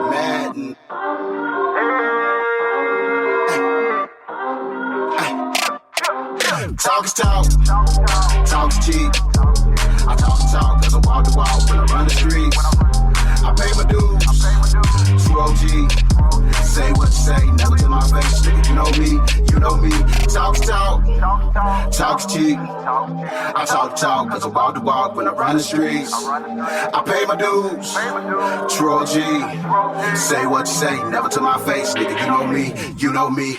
Madden. Talk is talk. Talk is cheap. I talk cause I walk the walk when I run the streets. I pay my dues. True OG. Say what you say, never to my face. Nigga, you know me. Talk is talk. Talk is cheap. I talk cause I walk the walk when I run the streets. I pay my dues. True OG. Say what you say, never to my face. Nigga, you know me.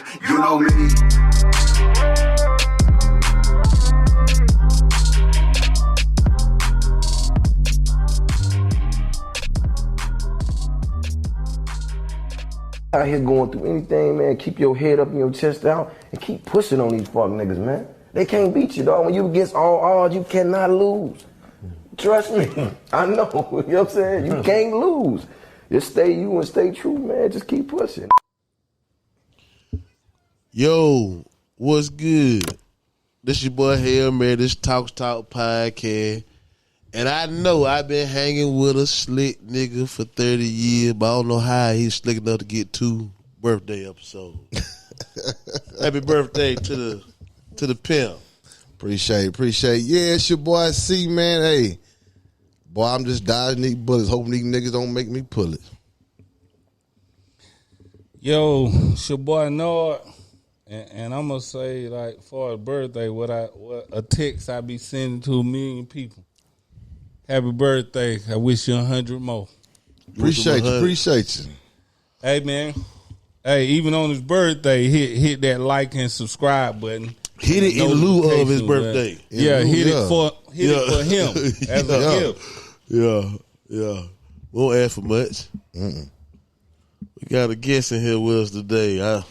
Out here going through anything, man. Keep your head up and your chest out and keep pushing on these fuck niggas, man. They can't beat you, dog. When you against all odds, you cannot lose. Trust me. I know. You know what I'm saying? You can't lose. Just stay you and stay true, man. Just keep pushing. Yo, what's good? This your boy Hail Mary. This Talk Podcast. And I know I've been hanging with a slick nigga for 30 years, but I don't know how he's slick enough to get 2 birthday episodes. Happy birthday to the pimp. Appreciate it. Yeah, it's your boy C, man. Hey, boy, I'm just dodging these bullets, hoping these niggas don't make me pull it. Yo, it's your boy Nord. And I'm going to say, like, for a birthday, what a text I be sending to a million people. Happy birthday. I wish you 100 more. Appreciate you. Hey, man. Hey, even on his birthday, hit that like and subscribe button. Hit it in lieu of his birthday. Hit it for him as a gift. Yeah. Won't ask for much. We got a guest in here with us today.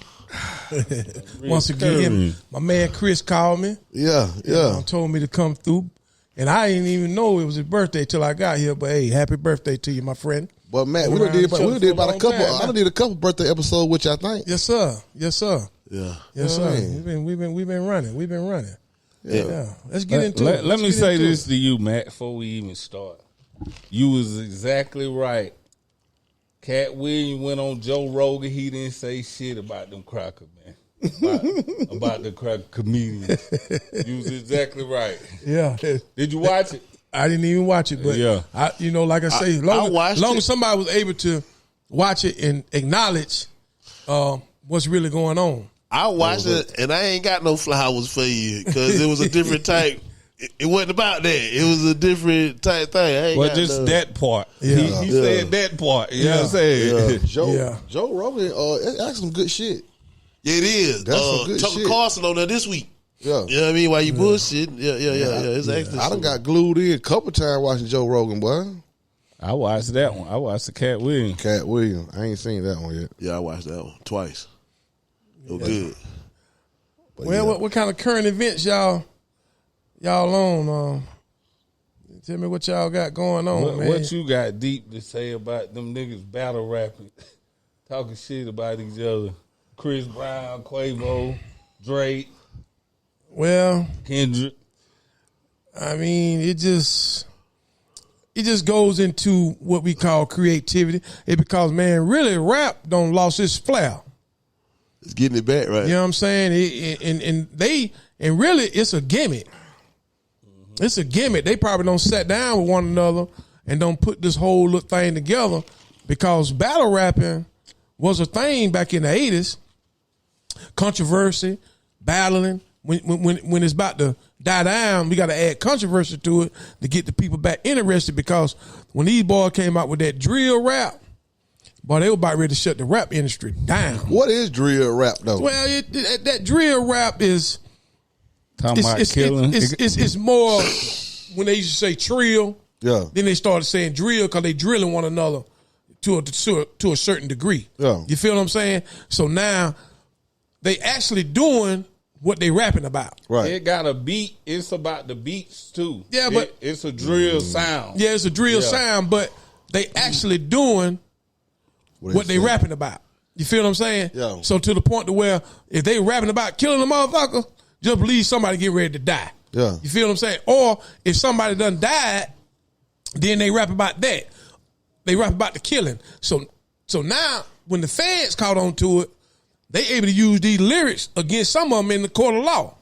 Once again, my man Chris called me. Yeah. Told me to come through. And I didn't even know it was his birthday till I got here. But hey, happy birthday to you, my friend. But man, we did about a couple. I did a couple birthday episodes with you, I think. Yes, sir. Yeah. Yes, sir. We've been running. Yeah. Let's get into it. Let me say this to you, Matt, before we even start. You was exactly right. Cat Williams went on Joe Rogan. He didn't say shit about them crackers, man. About the crack comedians. You was exactly right. Yeah. Did you watch it? I didn't even watch it, but yeah. Like I say, long as somebody was able to watch it and acknowledge what's really going on. I watched it, and I ain't got no flowers for you because it was a different type. It wasn't about that. It was a different type thing. Just that part. Yeah. He said that part. You know what I'm saying? Joe Rogan, that's some good shit. Yeah, it is. That's some good Tucker shit. Carlson on there this week. Yeah. You know what I mean? While you bullshit. Yeah. It's actually I done got glued in a couple times watching Joe Rogan, boy. I watched that one. I watched the Cat Williams. I ain't seen that one yet. Yeah, I watched that one twice. It was good. But what kind of current events y'all on? Tell me what y'all got going on, man. What you got deep to say about them niggas battle rapping, talking shit about each other? Chris Brown, Quavo, Drake. Well, Kendrick. I mean, it just goes into what we call creativity. Because, man, really rap don't lost its flair. It's getting it back, right? You know what I'm saying? And really it's a gimmick. It's a gimmick. They probably don't sit down with one another and don't put this whole little thing together, because battle rapping was a thing back in the 80s. Controversy, battling. When it's about to die down, we got to add controversy to it to get the people back interested, because when these boys came out with that drill rap, boy, they were about ready to shut the rap industry down. What is drill rap, though? Well, that drill rap is... Talking about killing. It's more when they used to say trill. Yeah. Then they started saying drill because they drilling one another to a certain degree. Yeah. You feel what I'm saying? So now they actually doing what they rapping about. Right. It got a beat. It's about the beats too. Yeah, but it's a drill sound. Yeah, it's a drill sound, but they actually doing what they rapping about. You feel what I'm saying? Yeah. So to the point to where if they rapping about killing a motherfucker, just believe somebody get ready to die. Yeah. You feel what I'm saying? Or if somebody done died, Then they rap about that. They rap about the killing. So now when the feds caught on to it, they able to use these lyrics against some of them in the court of law,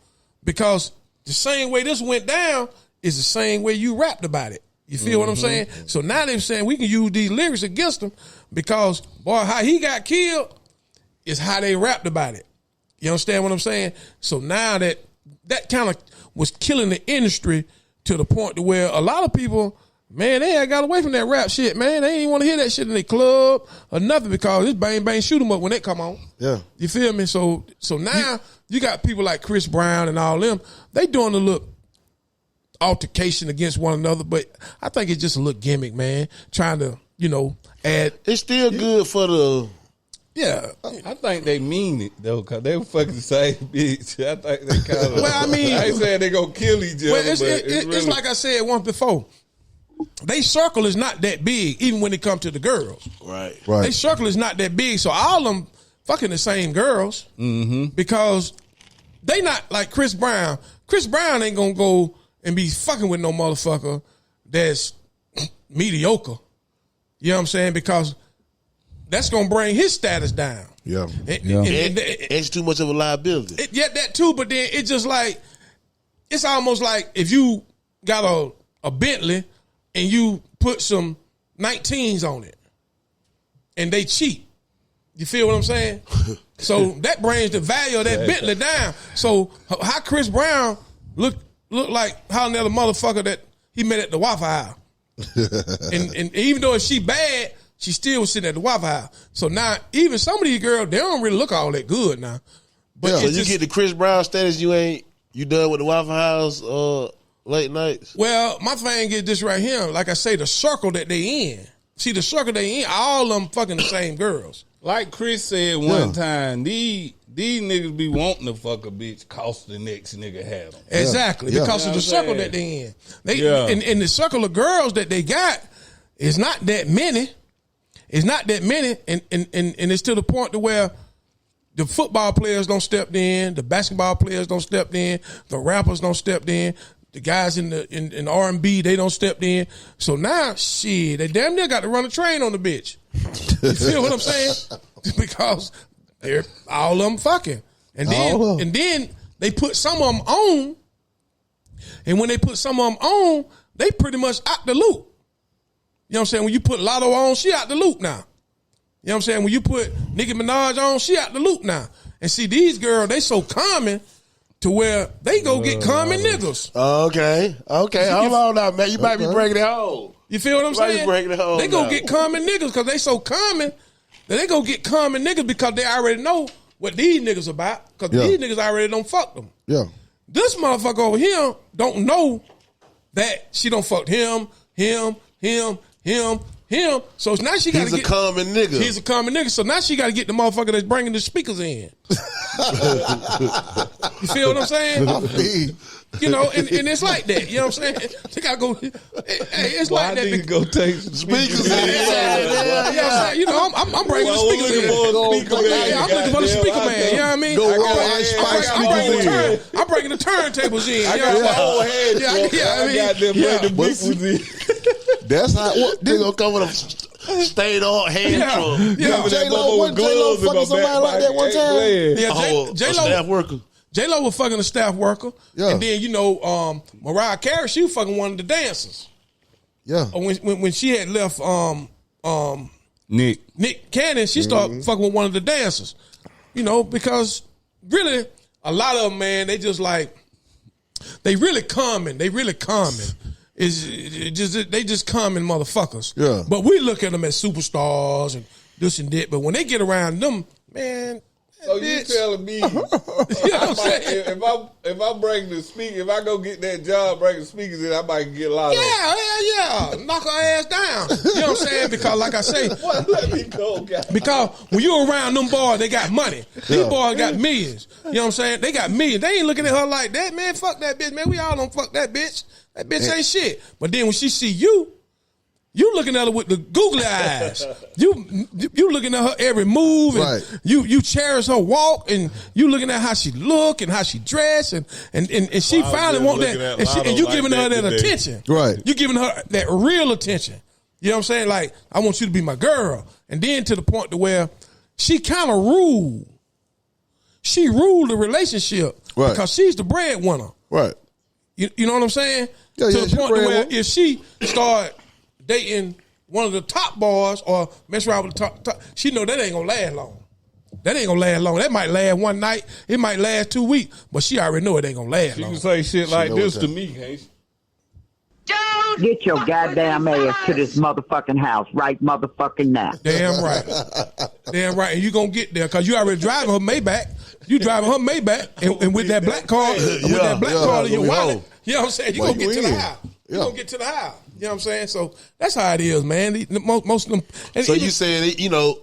because the same way this went down is the same way you rapped about it. You feel what I'm saying? So now they're saying we can use these lyrics against them because, boy, how he got killed is how they rapped about it. You understand what I'm saying? So now that kind of was killing the industry to the point to where a lot of people, man, they got away from that rap shit, man. They ain't even want to hear that shit in their club or nothing because it's bang, bang, shoot 'em up when that come on. Yeah. You feel me? So now you got people like Chris Brown and all them, they doing a little altercation against one another, but I think it's just a little gimmick, man, trying to, add. It's still good for the. Yeah. I think they mean it though, cause they were fucking the same bitch. I think they kind of. Well, I mean, I ain't saying they gonna kill each other. Well, but it's really, like I said once before. They circle is not that big, even when it comes to the girls. Right. They circle is not that big, so all of them fucking the same girls because they not like Chris Brown. Chris Brown ain't gonna go and be fucking with no motherfucker that's mediocre. You know what I'm saying? Because that's gonna bring his status down. Yeah. It's too much of a liability. That too, but then it's just like, it's almost like if you got a Bentley and you put some 19s on it and they cheap. You feel what I'm saying? So that brings the value of that Bentley down. So how Chris Brown look like how another motherfucker that he met at the Waffle House. and even though if she bad, she still was sitting at the Waffle House. So now even some of these girls, they don't really look all that good now. But so you get the Chris Brown status, you done with the Waffle House late nights? Well, my thing is this right here. Like I say, the circle that they in. See, the circle they in, all of them fucking the same girls. like Chris said one time, these niggas be wanting to fuck a bitch cost the next nigga had them. Exactly, because of the circle that they in. And the circle of girls that they got is not that many. It's not that many, and it's to the point to where the football players don't step in, the basketball players don't step in, the rappers don't step in, the guys in the R&B, they don't step in. So now, shit, they damn near got to run a train on the bitch. You feel what I'm saying? Because they're all of them fucking, and then they put some of them on, and when they put some of them on, they pretty much out the loop. You know what I'm saying? When you put Lotto on, she out the loop now. You know what I'm saying? When you put Nicki Minaj on, she out the loop now. And see, these girls, they so common to where they go get common niggas. Okay. Hold on now, man. You might be breaking it home. You feel what I'm saying? Breaking it home they go now. get common niggas because they so common that they go get common niggas because they already know what these niggas about because these niggas already don't fuck them. Yeah. This motherfucker over here don't know that she don't fuck him. So now she got to get. He's a common nigga. He's a common nigga. So now she got to get the motherfucker that's bringing the speakers in. You feel what I'm saying? You know, and it's like that. You know what I'm saying? They got to go. It's like that. I need to go take some speakers in. Yeah, you know, I'm bringing the speakers in. I'm looking for the speaker man. You know what I mean? I'm bringing the turntables in. I got my whole head. I got them bringing the speakers in. That's how. They gonna come with a stayed on hand drum. J-Lo fucking somebody like that one time. A staff worker. J-Lo was fucking a staff worker. Yeah. And then, you know, Mariah Carey, she was fucking one of the dancers. Yeah. When she had left Nick Cannon, she started fucking with one of the dancers. You know, because really, a lot of them, man, they just like, they really common. They just common motherfuckers. Yeah. But we look at them as superstars and this and that. But when they get around them, man. So you telling me, You know what I'm saying? if I bring the speaker, if I go get that job, bring the speakers in, I might get a lot of. Yeah, knock her ass down. You know what I'm saying? Because like I say, Let me go, guys. because when you around them boys, they got money. These boys got millions. You know what I'm saying? They got millions. They ain't looking at her like that, man. Fuck that bitch, man. We all don't fuck that bitch. That bitch ain't shit. But then when she see you You looking at her with the googly eyes. You looking at her every move, and Right. you cherish her walk, and you looking at how she look and how she dress, and she Well, finally I was want just that, looking at and you Lotto giving like her that that today. attention. Right. You giving her that real attention. You know what I'm saying? Like, I want you to be my girl, and then to the point to where she kind of ruled. She ruled the relationship Right. because she's the breadwinner. Right. You know what I'm saying? Yeah, to yeah, the she point to where breadwinner. if she start dating one of the top boys or mess around with the top, she know that ain't gonna last long. That ain't gonna last long. That might last one night. It might last 2 weeks, but she already know it ain't gonna last You long. can say shit like know this what's to up. me, can't you? Get your goddamn ass to this motherfucking house right motherfucking now. Damn right. Damn right. And you gonna get there because you already driving her Maybach. You driving her Maybach and with that black card, with that black card in your we wallet. home. You know what I'm saying? You Well, gonna you get to the in. house. You Yeah. gonna get to the house. You know what I'm saying? So that's how it is, man. Most of them. And So even- you saying, you know,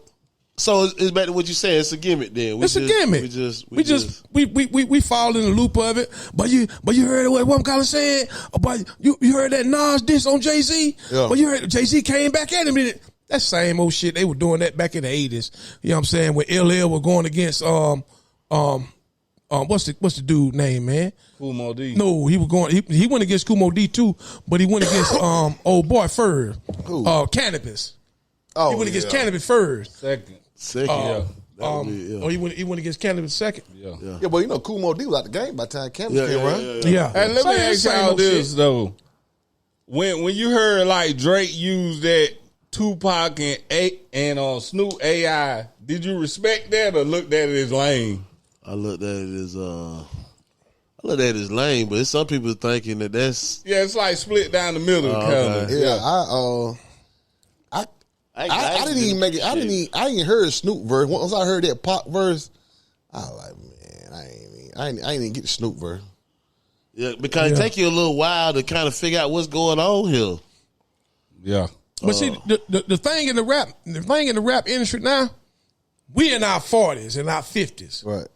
so it's back to what you said. It's a gimmick then. It's a gimmick. We fall in the loop of it. But you heard what one Collins said about you heard that Nas diss on Jay-Z? Yeah. But you heard Jay-Z came back at him. That same old shit. They were doing that back in the 80s. You know what I'm saying? When LL was going against what's the dude name, man? Kumo D. No, he was going he went against Kumo D too, but he went against old boy first. Cannabis. Oh, He went against yeah. Cannabis first. Second. Or he went against Cannabis second. Yeah, but you know, Kumo D was out the game by the time Cameron came around. Yeah. Hey, let me ask y'all old this shit. though. When you heard like Drake use that Tupac and Snoop AI, did you respect that or looked at it as lame? I looked at it as lame, but some people thinking that that's Yeah, it's like split down the middle, kind of. okay. Yeah, I didn't even make it. I didn't heard Snoop verse. Once I heard that Pop verse, I was like, man, I ain't even get the Snoop verse. Yeah, because it take you a little while to kind of figure out what's going on here. Yeah. But see, the thing in the rap industry now, we in our 40s and our 50s. Right.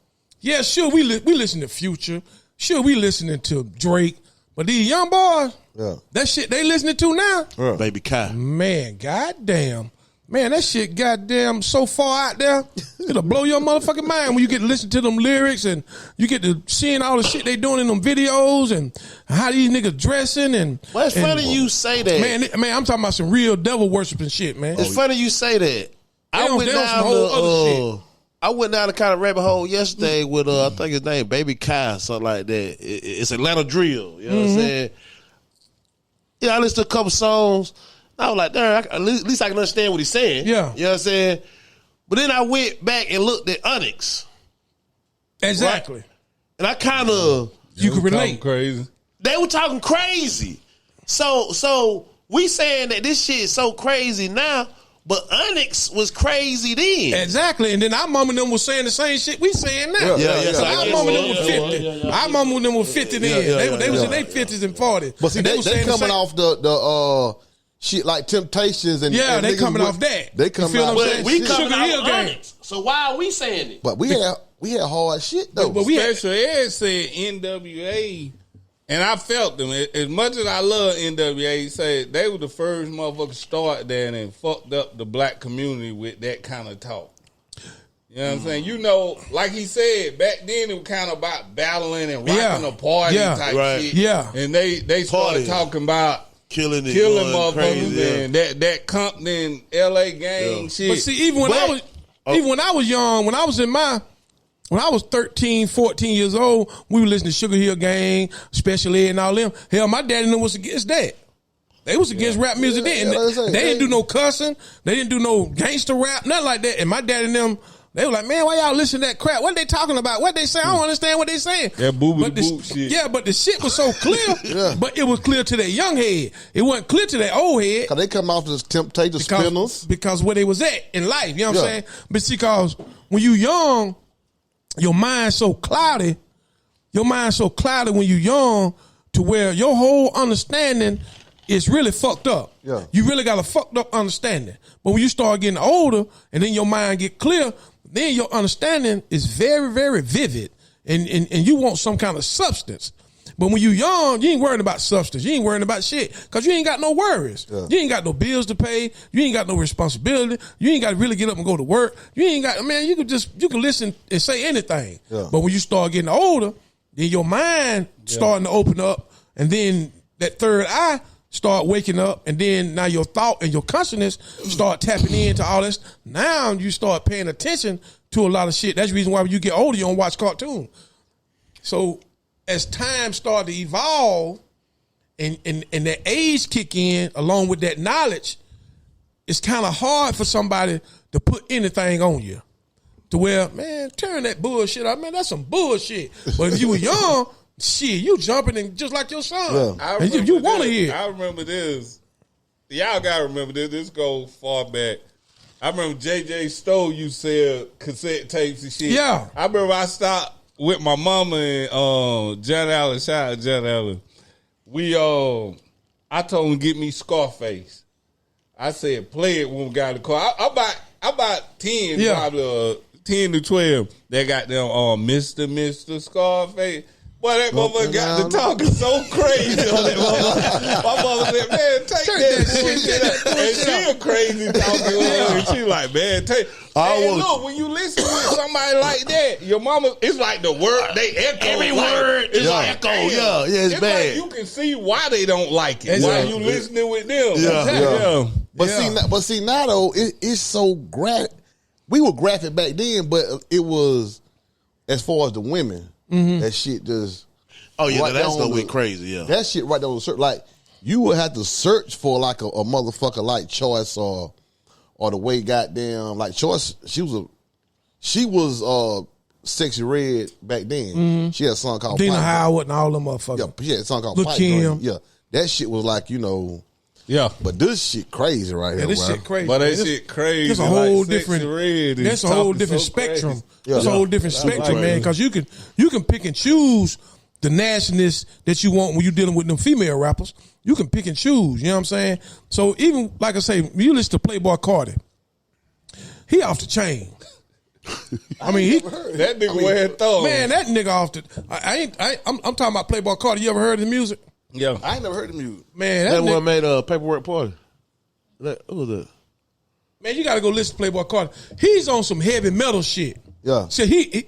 Yeah, sure, we listen to Future. Sure, we listening to Drake. But these young boys, Yeah. that shit they listening to now, Baby Kai. man, goddamn. Man, that shit goddamn so far out there, it'll blow your motherfucking mind when you get to listen to them lyrics and you get to seeing all the shit they doing in them videos and how these niggas dressing and. Well, it's funny you say that. Man, I'm talking about some real devil worshiping shit, man. It's funny you say that. I don't- went they on down some whole other the I went down the kind of rabbit hole yesterday with I think his name Baby Kai, something like that. It's Atlanta drill. You know what I'm saying? Yeah, I listened to a couple songs. I was like, darn, at least I can understand what he's saying. Yeah. You know what I'm saying? But then I went back and looked at Onyx. Exactly. And I kind of You can relate. Crazy. they were talking crazy. So we saying that this shit is so crazy now, but Onyx was crazy then. Exactly. And then our mom and them was saying the same shit we saying now. Yeah. So I our guess mom and so. them was Yeah, 50. yeah. Our mom and them was 50 then. They was in their 50s and 40s. But see, And they was saying the coming same- off the shit like Temptations and Yeah, and they niggas coming with- off that. They You coming feel out. what I'm But saying? we Shit. coming Sugar Hill out gang. Onyx. So why are we saying it? But we had hard shit though. But we had, Special Ed said NWA, and I felt them. As much as I love NWA, he said they were the first motherfuckers start there and fucked up the black community with that kind of talk. You know what I'm saying? You know, like he said, back then it was kind of about battling and rocking a party type Right. shit. Yeah. And they started Party. talking about Killing killing going motherfuckers crazy, and that Compton LA gang shit. but see, even when I was young, when I was 13, 14 years old, we were listening to Sugar Hill Gang, Special Ed and all them. Hell, my daddy and them was against that. They was against rap music then. Yeah, that's it. They didn't do no cussing. They didn't do no gangster rap, nothing like that. And my daddy and them, they were like, man, why y'all listen to that crap? What they talking about? What they say? I don't understand what they saying. That boo-boo But the- boot shit. Yeah, but the shit was so clear, but it was clear to that young head. It wasn't clear to that old head. Cause they come off as Temptations, Spinners. Because where they was at in life, you know what I'm Yeah. saying? But see, because when you young, your mind's so cloudy. Your mind's so cloudy when you young to where your whole understanding is really fucked up. Yeah. You really got a fucked up understanding. But when you start getting older and then your mind get clear, then your understanding is very, very vivid. And you want some kind of substance. But when you young, you ain't worrying about substance. You ain't worrying about shit because you ain't got no worries. Yeah. You ain't got no bills to pay. You ain't got no responsibility. You ain't got to really get up and go to work. You ain't got, man, you can listen and say anything. Yeah. But when you start getting older, then your mind starting to open up, and then that third eye start waking up, and then now your thought and your consciousness start tapping into all this. Now you start paying attention to a lot of shit. That's the reason why when you get older, you don't watch cartoons. So as time start to evolve and that age kick in along with that knowledge, it's kind of hard for somebody to put anything on you to where, man, turn that bullshit out. Man, that's some bullshit. But if you were young, shit, you jumping in just like your son. Yeah. And you want to hear. I remember this. Y'all got to remember this. This goes far back. I remember J.J. Stowe used to sell cassette tapes and shit. Yeah. I remember I stopped with my mama and John Allen. Shout out John Allen. I told him to get me Scarface. I said, play it when we got in the car. I about 10, probably 10 to 12. They got them Mr. Scarface. Boy, that motherfucker got to talking so crazy on that motherfucker. My mother said, man, take that bullshit out. And she a crazy talking and she like, man, take. And look, when you listen to somebody like that, your mama, it's like the word, they echo. Every word is like echo. Yeah, it's bad. Like you can see why they don't like it. Why you listening with them. Yeah. But see now though, it's so graphic. We were graphic back then, but it was, as far as the women, that shit just. Oh yeah, right that stuff went crazy. Yeah, that shit right there was like you would have to search for like a motherfucker like Choice or the way goddamn like Choice. She was Sexy Red back then. She had a song called Dina Pipe Howard and all them motherfuckers. Yeah, she had a song called Lil' Pipe Kim. Dream. Yeah, that shit was like Yeah. But this shit crazy right here, This bro. shit crazy. But that shit crazy. It's a whole like different. That's a whole different spectrum. It's a whole different spectrum, man. Because you can pick and choose the nastiness that you want when you're dealing with them female rappers. You can pick and choose. You know what I'm saying? So even like I say, when you listen to Playboy Cardi, he off the chain. I mean, that nigga wearing thongs. Man, that nigga off the. I'm talking about Playboy Cardi. You ever heard his music? Yeah, I ain't never heard the music. Man, that one made a Paperwork Party. Who was that? Man, you got to go listen to Playboy Cardi. He's on some heavy metal shit. Yeah. So he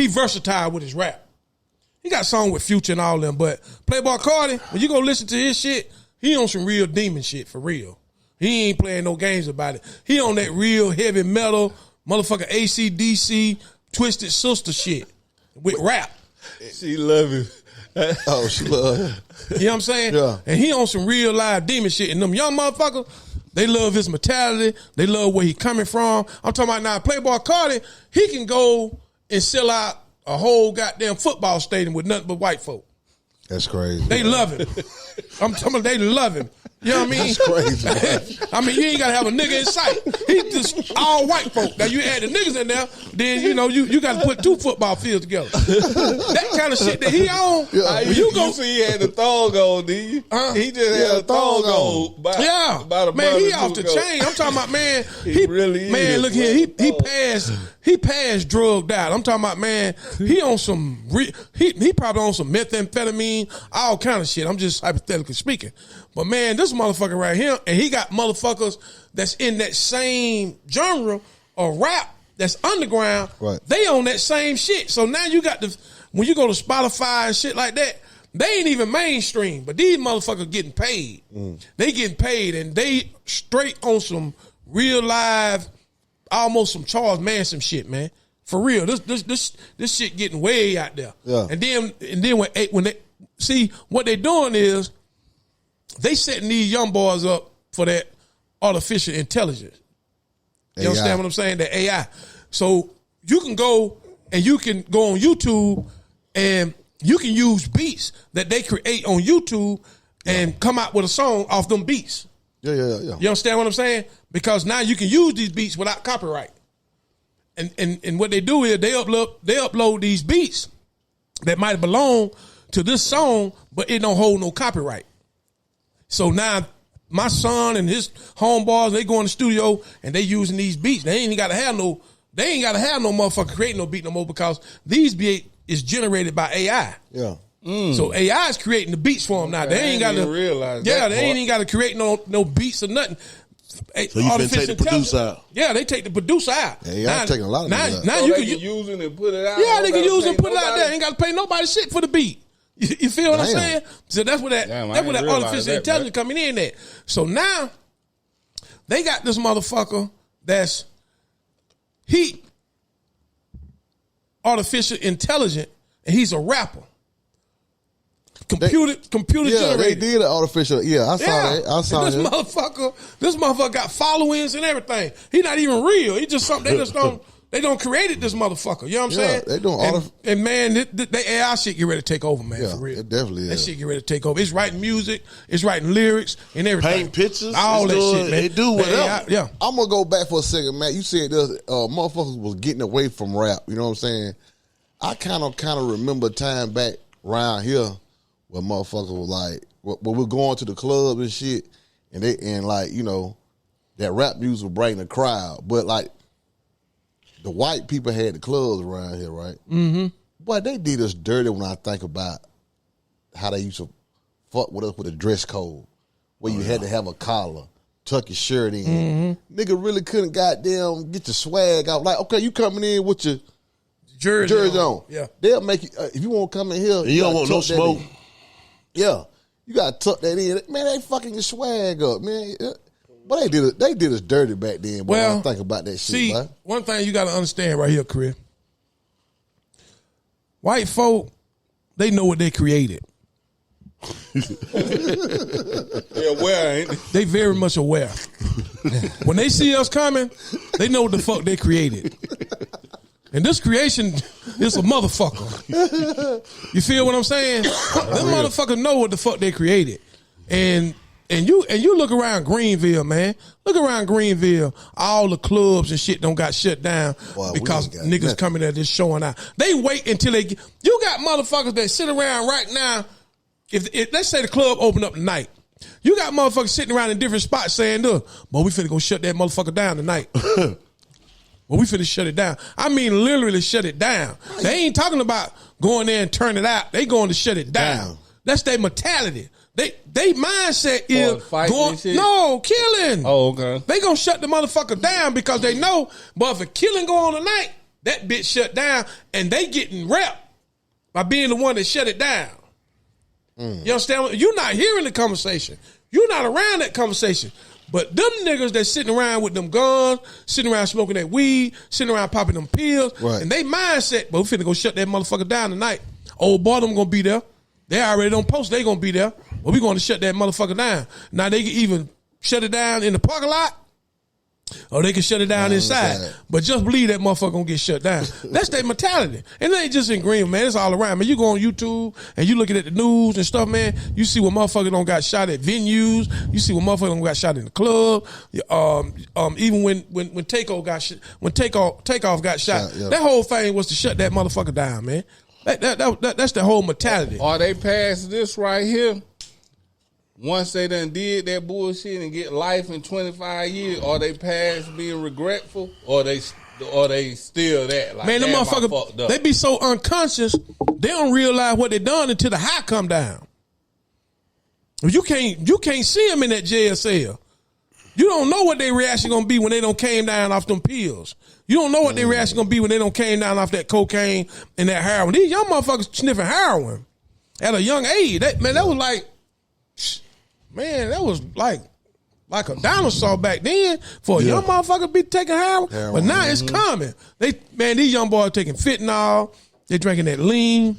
versatile with his rap. He got a song with Future and all them, but Playboy Cardi, when you go listen to his shit, he on some real demon shit for real. He ain't playing no games about it. He on that real heavy metal, motherfucker AC/DC, Twisted Sister shit with rap. She love it. Oh, she love it. You know what I'm saying? Yeah. And he on some real live demon shit. And them young motherfuckers, they love his mentality. They love where he coming from. I'm talking about now, Playboy Cardi, he can go and sell out a whole goddamn football stadium with nothing but white folk. That's crazy. They love him. I'm talking about they love him. You know what I mean? That's crazy, man. I mean, you ain't got to have a nigga in sight. He just all white folk. Now, you add the niggas in there, then, you got to put 2 football fields together. That kind of shit that he on. Yeah. You see he had the thong on, did you? He just had a thong on. Man, he off the chain. I'm talking about, man. He really man, look here. He passed drugged out. I'm talking about, man, he on some, he probably on some methamphetamine, all kind of shit. I'm just hypothetically speaking. But man, this motherfucker right here, and he got motherfuckers that's in that same genre of rap that's underground. Right. They on that same shit. So now you got when you go to Spotify and shit like that, they ain't even mainstream, but these motherfuckers getting paid. They getting paid, and they straight on some real live, almost some Charles Manson shit, man. For real, this shit getting way out there. Yeah. And then when they see what they doing is they setting these young boys up for that artificial intelligence. You understand what I'm saying? The AI. So you can go on YouTube and you can use beats that they create on YouTube and come out with a song off them beats. Yeah. You understand what I'm saying? Because now you can use these beats without copyright. And what they do is they upload these beats that might belong to this song, but it don't hold no copyright. So now my son and his homeboys, they go in the studio and they using these beats. They ain't got to have no motherfucker creating no beat no more because these beats is generated by AI. Yeah. So AI is creating the beats for them now. They ain't got to realize. Yeah, they ain't even got to create no beats or nothing. So you can take the producer out. Yeah, they take the producer out. Yeah, I'm taking a lot of that out. Now So you they can use it and put it out. Yeah, they can use it and put it out there. Ain't got to pay nobody shit for the beat. You feel what I'm saying? So that's where that artificial intelligence coming in at. So now they got this motherfucker that's artificial intelligent, and he's a rapper. Computer generated. They did an artificial. Yeah, I saw that. I saw this motherfucker got followings and everything. He not even real. He just something. They don't created this motherfucker. You know what I'm saying? They doing and man, they AI shit get ready to take over, man. Yeah, for real. it definitely is. That shit get ready to take over. It's writing music. It's writing lyrics and everything. Paint pictures. All that shit, man. They do whatever. Yeah. I'm gonna go back for a second, Matt. You said motherfuckers was getting away from rap. You know what I'm saying? I kind of remember time back around here where motherfuckers was like, when we're going to the club and shit, and like, you know, that rap music would bring the crowd, but like the white people had the clubs around here, right? Mm-hmm. Boy, they did us dirty when I think about how they used to fuck with us with a dress code, where you had to have a collar, tuck your shirt in. Mm-hmm. Nigga really couldn't goddamn get your swag out. Like, okay, you coming in with your jersey on. Yeah. They'll make you, if you want to come in here. You don't want no smoke. Yeah. You got to tuck that in. Man, they fucking your swag up, man. But they did us dirty back then. Boy, when I think about that shit. See, boy. one thing you got to understand right here, Chris. White folk, they know what they created. They're aware, ain't they? They very much aware. When they see us coming, they know what the fuck they created. And this creation is a motherfucker. You feel what I'm saying? Them motherfuckers know what the fuck they created. And you look around Greenville, man. Look around Greenville. All the clubs and shit don't got shut down because niggas coming there just showing out. They wait until they get. You got motherfuckers that sit around right now. If let's say the club open up tonight, you got motherfuckers sitting around in different spots saying, "Look, boy, we finna go shut that motherfucker down tonight." Well, we finna shut it down. I mean, literally shut it down. They ain't talking about going there and turn it out. They going to shut it down. That's their mentality. They mindset is going, killing. Oh, okay. They gonna shut the motherfucker down because they know, but if a killing go on tonight, that bitch shut down and they getting rep by being the one that shut it down. You understand? You're not hearing the conversation. You're not around that conversation. But them niggas that sitting around with them guns, sitting around smoking that weed, sitting around popping them pills, and they mindset, but we finna go shut that motherfucker down tonight. Old boy, them gonna be there. They already don't post, they gonna be there. But we gonna shut that motherfucker down. Now they can even shut it down in the parking lot, or they can shut it down inside. But just believe that motherfucker gonna get shut down. That's their mentality. And it ain't just in Green, man. It's all around, man. You go on YouTube and you looking at the news and stuff, man. You see what motherfucker don't got shot at venues. You see what motherfucker don't got shot in the club. Even when Takeoff got shot, that whole thing was to shut that motherfucker down, man. That's the whole mentality. Are they past this right here? Once they done did that bullshit and get life in 25 years, are they past being regretful, or they still that? Like, man, the motherfucker, they be so unconscious, they don't realize what they done until the high come down. You can't see them in that jail cell. You don't know what their reaction gonna be when they don't came down off them pills. You don't know what their reaction gonna be when they don't came down off that cocaine and that heroin. These young motherfuckers sniffing heroin at a young age. That was like. Man, that was like a dinosaur back then for a young motherfucker be taking heroin. But now it's coming. These young boys taking fentanyl. They drinking that lean.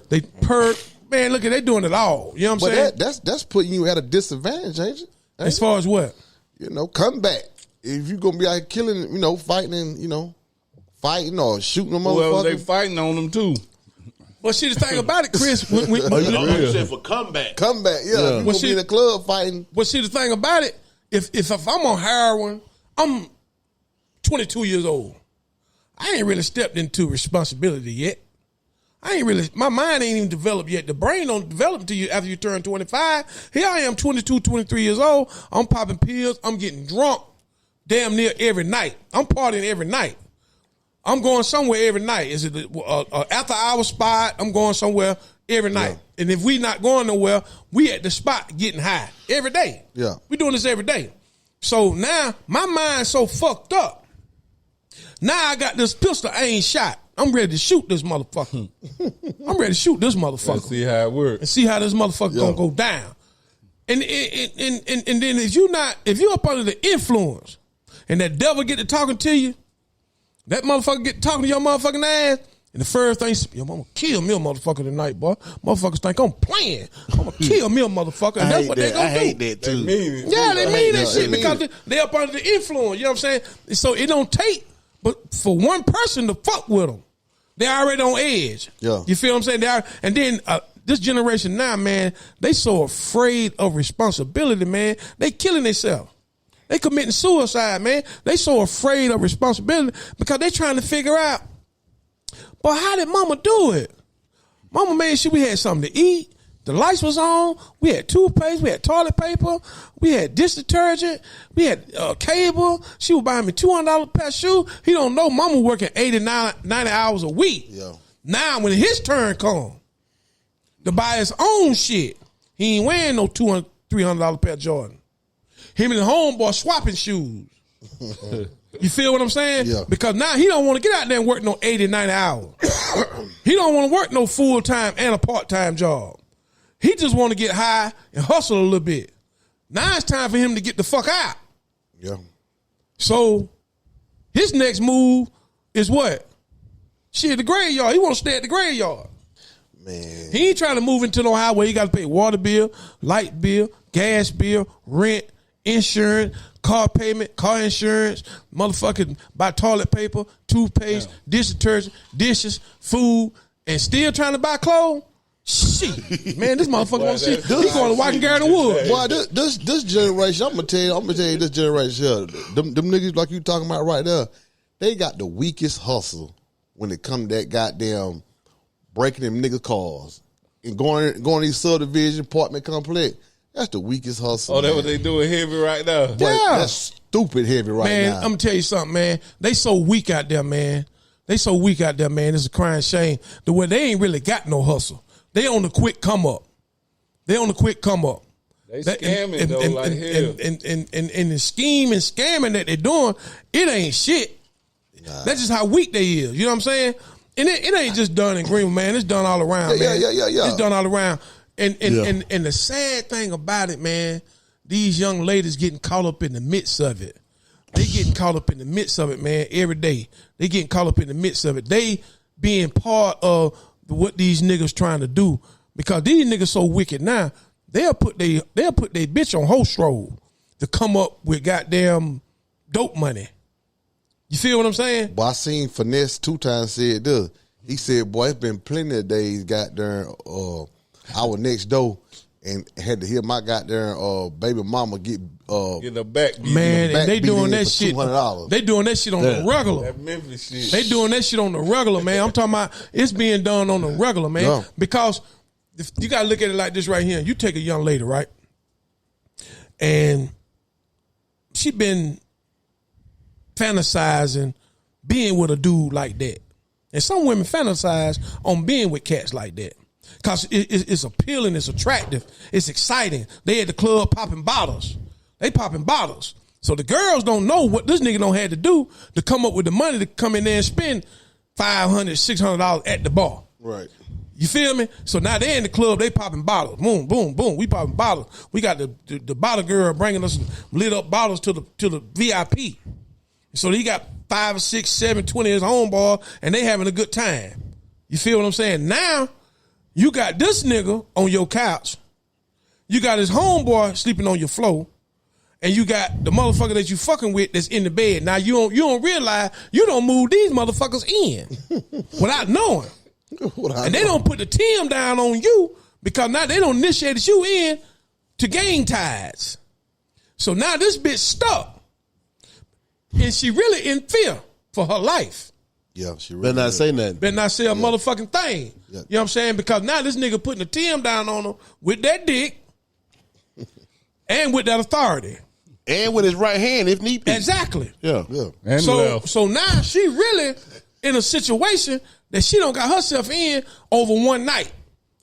They perk. Man, look at they doing it all. You know what I'm saying? That's putting you at a disadvantage, ain't it? As far as what? Come back. If you gonna be out killing, fighting, fighting or shooting a motherfucker. Well, they fighting on them too. Well, see, the thing about it, Chris. You said for comeback. Comeback, yeah. You gonna be in the club fighting. Well, see, the thing about it, if I'm on heroin, I'm 22 years old. I ain't really stepped into responsibility yet. My mind ain't even developed yet. The brain don't develop until you after you turn 25. Here I am, 22, 23 years old. I'm popping pills. I'm getting drunk damn near every night. I'm partying every night. I'm going somewhere every night. Is it an after hour spot? I'm going somewhere every night. And if we not going nowhere, we at the spot getting high every day. Yeah. We doing this every day. So now my mind's so fucked up. Now I got this pistol I ain't shot. I'm ready to shoot this motherfucker. I'm ready to shoot this motherfucker. Let's see how it works. And see how this motherfucker gonna go down. And then if you up under the influence and that devil get to talking to you, that motherfucker get to talking to your motherfucking ass, and the first thing, yo, I'm gonna kill me a motherfucker tonight, boy. Motherfuckers think I'm playing. I'm gonna kill me a motherfucker. And that's what they gonna do. I hate that too. They mean that shit because they up under the influence. You know what I'm saying? So it don't take but for one person to fuck with them. They already on edge. Yeah. You feel what I'm saying? And then this generation now, man, they so afraid of responsibility, man. They killing themselves. They committing suicide, man. They so afraid of responsibility because they trying to figure out, but how did mama do it? Mama made sure we had something to eat. The lights was on. We had toothpaste. We had toilet paper. We had dish detergent. We had cable. She was buying me $200 pair of shoes. He don't know mama working 80, 90 hours a week. Yeah. Now when his turn come to buy his own shit, he ain't wearing no $200, $300 pair of Jordan. Him and the homeboy swapping shoes. You feel what I'm saying? Yeah. Because now he don't want to get out there and work no 80, 90 hours. He don't want to work no full-time and a part-time job. He just want to get high and hustle a little bit. Now it's time for him to get the fuck out. Yeah. So his next move is what? Shit, the graveyard. He want to stay at the graveyard. Man. He ain't trying to move into no highway. He got to pay water bill, light bill, gas bill, rent, insurance, car payment, car insurance, motherfucking buy toilet paper, toothpaste, dish detergent, dishes, food, and still trying to buy clothes. Shit, man, this motherfucker want to see. He going to Walking Garden Wood. Boy, this generation, I'm gonna tell you this generation here, them niggas like you talking about right there, they got the weakest hustle when it come to that goddamn breaking them nigga cars and going to these subdivision apartment complex. That's the weakest hustle. Oh, that's what they doing heavy right now. Boy, that's stupid heavy right man, now. I'm gonna tell you something, man. They so weak out there, man. It's a crying shame. The way they ain't really got no hustle. They on the quick come up. They scamming though, like hell. And the scheme and scamming that they doing, it ain't shit. Nah. That's just how weak they is. You know what I'm saying? And it ain't just done in Greenville, man. It's done all around, man. Yeah. It's done all around. And the sad thing about it, man, these young ladies getting caught up in the midst of it. They getting caught up in the midst of it, man, every day. They getting caught up in the midst of it. They being part of what these niggas trying to do, because these niggas so wicked now, they'll put they bitch on host roll to come up with goddamn dope money. You feel what I'm saying? Boy, I seen Finesse 2 times said this. He said, boy, it's been plenty of days goddamn our next door and had to hear my goddamn baby mama get a back beat. Man, and they doing that for shit. $200. They doing that shit on the regular. That Memphis shit. They doing that shit on the regular, man. I'm talking about it's being done on the regular, man. Yeah. Because if you gotta look at it like this right here. You take a young lady, right? And she been fantasizing being with a dude like that. And some women fantasize on being with cats like that. Because it's appealing, it's attractive, it's exciting. They at the club popping bottles. They popping bottles. So the girls don't know what this nigga don't have to do to come up with the money to come in there and spend $500, $600 at the bar. Right. You feel me? So now they in the club, they popping bottles. Boom, boom, boom. We popping bottles. We got the bottle girl bringing us lit up bottles to the VIP. So he got 5 or 6, 7, 20 his homeboy, and they having a good time. You feel what I'm saying? Now you got this nigga on your couch. You got his homeboy sleeping on your floor. And you got the motherfucker that you fucking with that's in the bed. Now you don't realize you don't move these motherfuckers in without knowing. And they don't put the team down on you because now they don't initiate you in to gain tides. So now this bitch stuck. And she really in fear for her life. Yeah, she really better not say nothing. Better not say a motherfucking thing. Yeah. You know what I'm saying? Because now this nigga putting the team down on her with that dick and with that authority. And with his right hand, if need be. Exactly. Yeah. And left. So now she really in a situation that she don't got herself in over one night.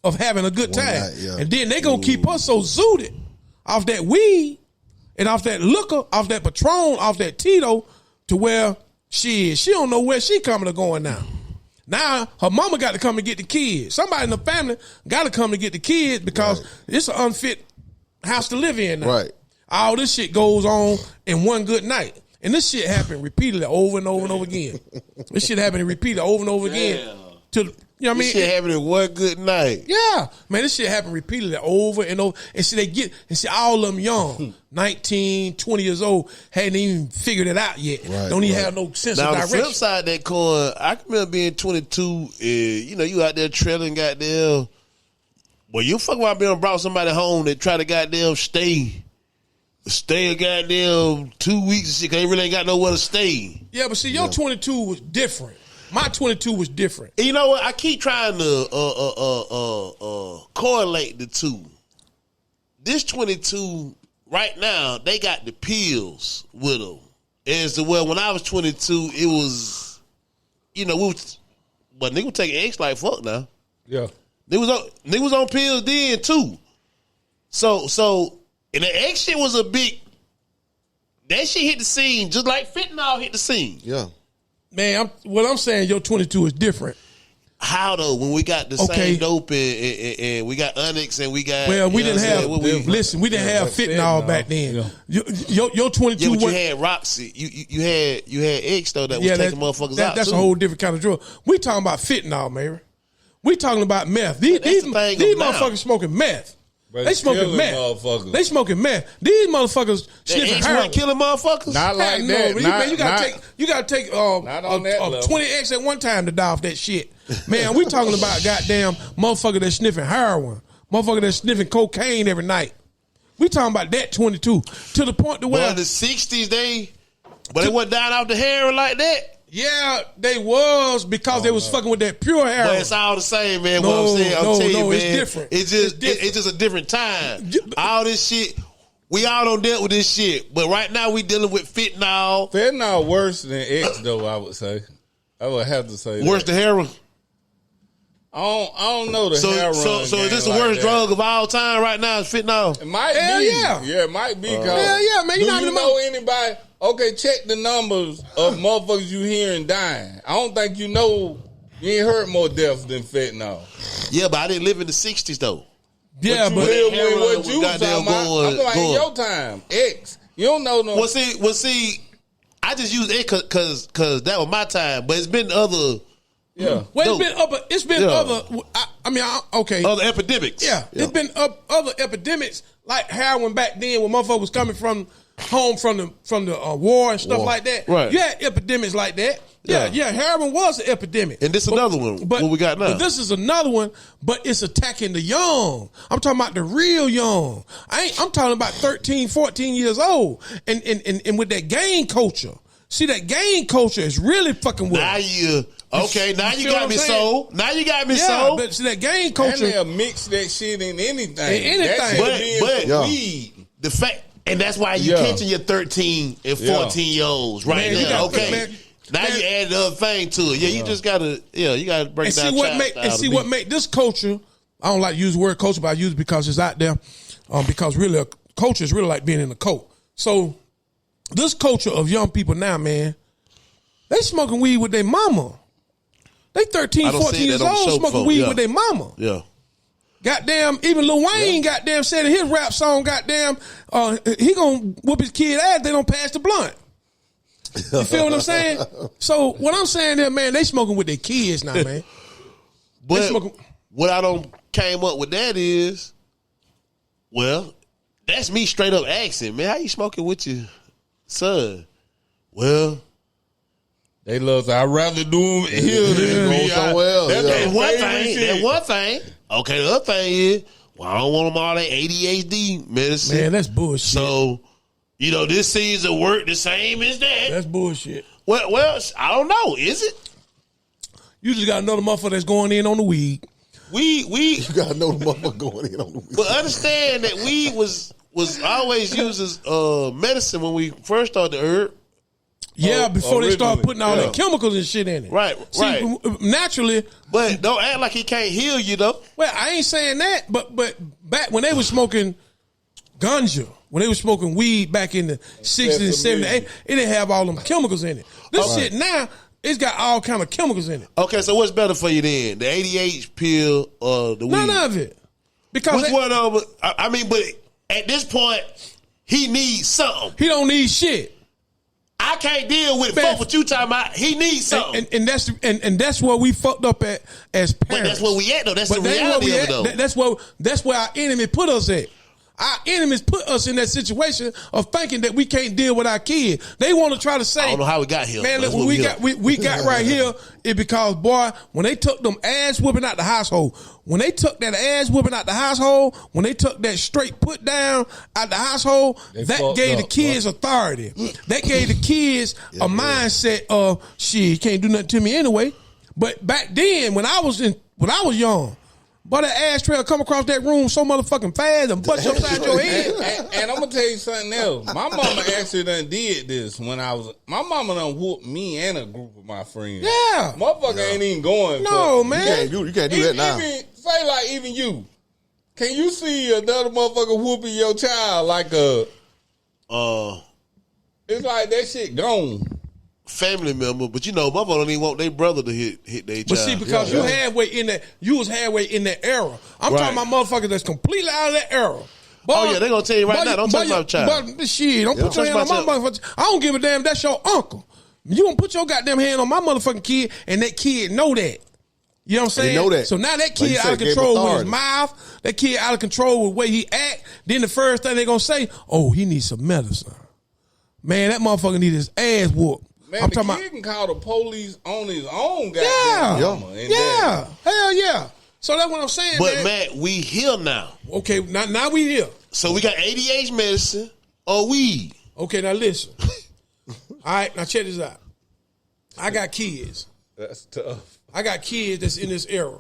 of having a good One time. night, yeah. And then they gonna keep us so zooted off that weed and off that liquor, off that Patron, off that Tito, to where she don't know where she coming or going now. Now her mama got to come and get the kids. Somebody in the family got to come to get the kids because it's an unfit house to live in now. Right. All this shit goes on in one good night. And this shit happened repeatedly over and over and over again. This shit happened repeatedly over and over again. To, you know what I mean? This shit happened in one good night. Yeah. Man, this shit happened repeatedly over and over. And see, all of them young, 19, 20 years old, hadn't even figured it out yet. Right, Don't even have no sense Now, of the direction. flip side of that coin, I can remember being 22, you out there trailing goddamn. Well, you fuck around being brought somebody home that try to goddamn stay a goddamn 2 weeks and shit, because they really ain't got nowhere to stay. Yeah, but see, your 22 was different. My 22 was different. And you know what? I keep trying to correlate the two. This 22 right now, they got the pills with them. As to where when I was 22, it was, but nigga take X like fuck now. Yeah. Nigga was on pills then too. So and the X shit was a big. That shit hit the scene just like fentanyl hit the scene. Yeah. Man, what I'm saying, your 22 is different. How though? When we got the same dope and we got Onyx and we got. Well, we didn't have. Listen, we didn't have fentanyl back then. Yeah. Your 22. Yeah, but you had Roxy. You had X though that was taking motherfuckers out. That's too. a whole different kind of drug. We talking about fentanyl, man. We talking about meth. These motherfuckers smoking meth. But They smoking meth. They smoking meth. These motherfuckers sniffing heroin. Killing motherfuckers. Not like no, that. man, you gotta take 20X at one time to die off that shit. Man, we talking about goddamn motherfucker that's sniffing heroin, motherfucker that's sniffing cocaine every night. We talking about that 22 to the point to where in the 60s they wasn't down off the heroin like that. Yeah, they was because they was fucking with that pure heroin. But it's all the same, man. What I'm saying, I'm telling you, man, it's different. It's just a different time. All this shit, we all don't deal with this shit. But right now, we dealing with fentanyl. Fentanyl worse than X, though. I would say. I would have to say worse than heroin. I don't know the heroin. So is this the worst drug of all time right now? Is fentanyl? It might be. Yeah, it might be. Hell yeah, man. Do you know anybody? Okay, check the numbers of motherfuckers you hearing dying. I don't think you ain't heard more deaths than fentanyl. Yeah, but I didn't live in the 60s though. Yeah, but live with what you was talking about. I'm talking in your time. X. You don't know no. Well, see, I just use it because that was my time. But it's been other. Yeah. Well, it's been other. Okay. Other epidemics. Yeah, it's been other epidemics like heroin back then when motherfuckers was coming from home from the war and stuff like that. Right. You had epidemics like that. Yeah, heroin was an epidemic. And this another one. What we got now? But this is another one, but it's attacking the young. I'm talking about the real young. I'm talking about 13, 14 years old. And with that gang culture. See, that gang culture is really fucking with now you got me sold. Now you got me yeah, sold. But see, that gang culture. And they'll mix that shit in anything. But weed. The fact, and that's why you catching your 13 and 14-year-olds right now. Now you add the other thing to it. Yeah, you just gotta. Yeah, you gotta break down. What make this culture. I don't like to use the word culture, but I use it because it's out there. Because really, a culture is really like being in a cult. So this culture of young people now, man, they smoking weed with their mama. They 13, 14 years old smoking weed with their mama. Yeah. Goddamn, even Lil Wayne goddamn said in his rap song, goddamn, he gonna whoop his kid ass, they don't pass the blunt. You feel what I'm saying? So what I'm saying there, man, they smoking with their kids now, man. But what I don't came up with that is, well, that's me straight up asking, man, how you smoking with your son? Well, they love. I'd rather do them here than go somewhere else. That's one thing. Okay, the other thing is, well, I don't want them all that ADHD medicine. Man, that's bullshit. So, this seems to work the same as that. That's bullshit. Well, I don't know. Is it? You just got another motherfucker that's going in on the weed. You got another motherfucker going in on the weed. But understand that weed was always used as medicine when we first started the herb. Yeah, before they start originally. putting all that chemicals and shit in it. Right, See, naturally. But don't act like he can't heal you though. Well, I ain't saying that, but back when they were smoking ganja, when they were smoking weed back in the 60s and 70s, it didn't have all them chemicals in it. This shit now, it's got all kind of chemicals in it. Okay, so what's better for you then? The ADH pill or the weed? None of it. Because Which one of it? I mean, but at this point, he needs something. he don't need shit. I can't deal with Man. fuck what you talking about. He needs something. And that's where we fucked up at as parents. But that's where we at though. That's But the that ain't where reality we of it at. though. That's where our enemy put us at. Our enemies put us in that situation of thinking that we can't deal with our kids. They want to try to say, I don't know how we got here. man, That's look, what we got right here is because, boy, when they took them ass whooping out the household, when they took that ass whooping out the household, when they took that straight put down out the household, that gave the kids authority. That gave the kids a mindset of, shit, you can't do nothing to me anyway. But back then, when I was young, but that ashtray will come across that room so motherfucking fast and bust you upside your head. And I'm gonna tell you something else. My mama actually done did this when my mama done whooped me and a group of my friends. Yeah. Motherfucker ain't even going. No, man. You can't do that now. Say like even you. Can you see another motherfucker whooping your child like a it's like that shit gone. Family member, but you know, motherfucker don't even want their brother to hit their child. But see, because you was halfway in that era. I'm talking about motherfuckers that's completely out of that era. But, they gonna tell you right now, don't touch my child. But shit, don't put your hand on my motherfucker. I don't give a damn, that's your uncle. You gonna put your goddamn hand on my motherfucking kid, and that kid know that. You know what I'm saying? They know that. So now that kid out of control with his mouth, that kid out of control with the way he act, then the first thing they gonna say, oh, he needs some medicine. Man, that motherfucker need his ass whooped. Man, the kid can call the police on his own goddamn mama. Yeah. Hell yeah. So that's what I'm saying, but man, we here now. Okay, now we here. So we got ADH medicine or weed. Okay, now listen. All right, now check this out. I got kids. That's tough. I got kids that's in this era.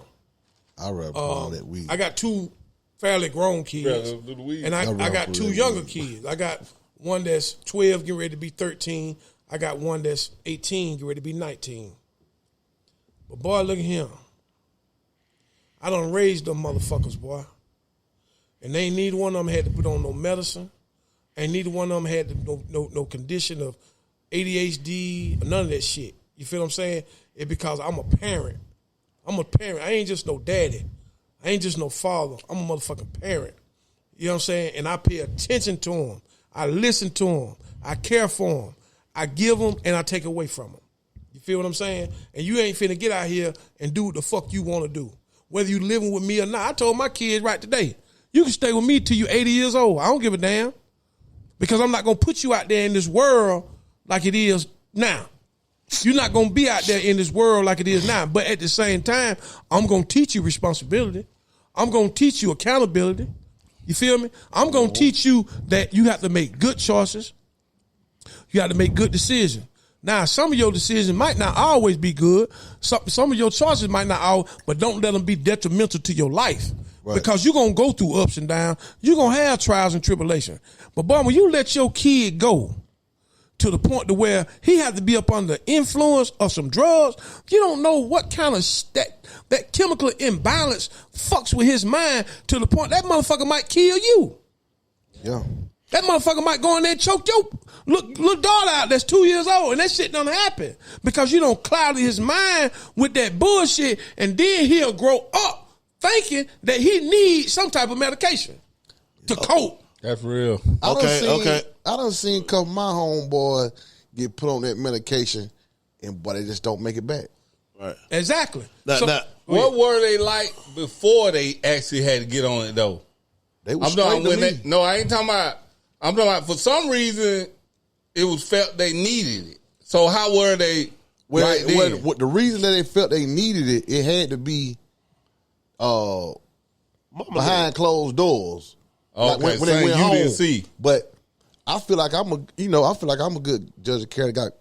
I rather all that weed. I got two fairly grown kids. And I got two younger kids. I got one that's 12, getting ready to be 13. I got one that's 18, getting ready to be 19. But boy, look at him. I done raised them motherfuckers, boy. And they ain't neither one of them had to put on no medicine. And neither one of them had no condition of ADHD or none of that shit. You feel what I'm saying? It's because I'm a parent. I'm a parent. I ain't just no daddy. I ain't just no father. I'm a motherfucking parent. You know what I'm saying? And I pay attention to them. I listen to them. I care for them. I give them and I take away from them. You feel what I'm saying? And you ain't finna get out here and do what the fuck you want to do. Whether you living with me or not. I told my kids right today, you can stay with me till you 80 years old. I don't give a damn. Because I'm not going to put you out there in this world like it is now. You're not going to be out there in this world like it is now. But at the same time, I'm going to teach you responsibility. I'm going to teach you accountability. You feel me? I'm going to teach you that you have to make good choices. You got to make good decisions. Now, some of your decisions might not always be good. Some of your choices might not always, but don't let them be detrimental to your life. Right. Because you're going to go through ups and downs. You're going to have trials and tribulations. But, boy, when you let your kid go to the point to where he has to be up under the influence of some drugs, you don't know what kind of that chemical imbalance fucks with his mind to the point that motherfucker might kill you. Yeah. That motherfucker might go in there and choke your little daughter out that's 2 years old, and that shit don't happen because you don't cloud his mind with that bullshit, and then he'll grow up thinking that he needs some type of medication to cope. That's real. I done seen a couple of my homeboys get put on that medication, but they just don't make it back. Right. Exactly. What were they like before they actually had to get on it though? They was straight to me. No, I ain't talking about. I'm talking about for some reason it was felt they needed it. So how were they? The reason that they felt they needed it, it had to be behind closed doors. Okay, like when they went home. Didn't see. But I feel like I'm a good judge of character.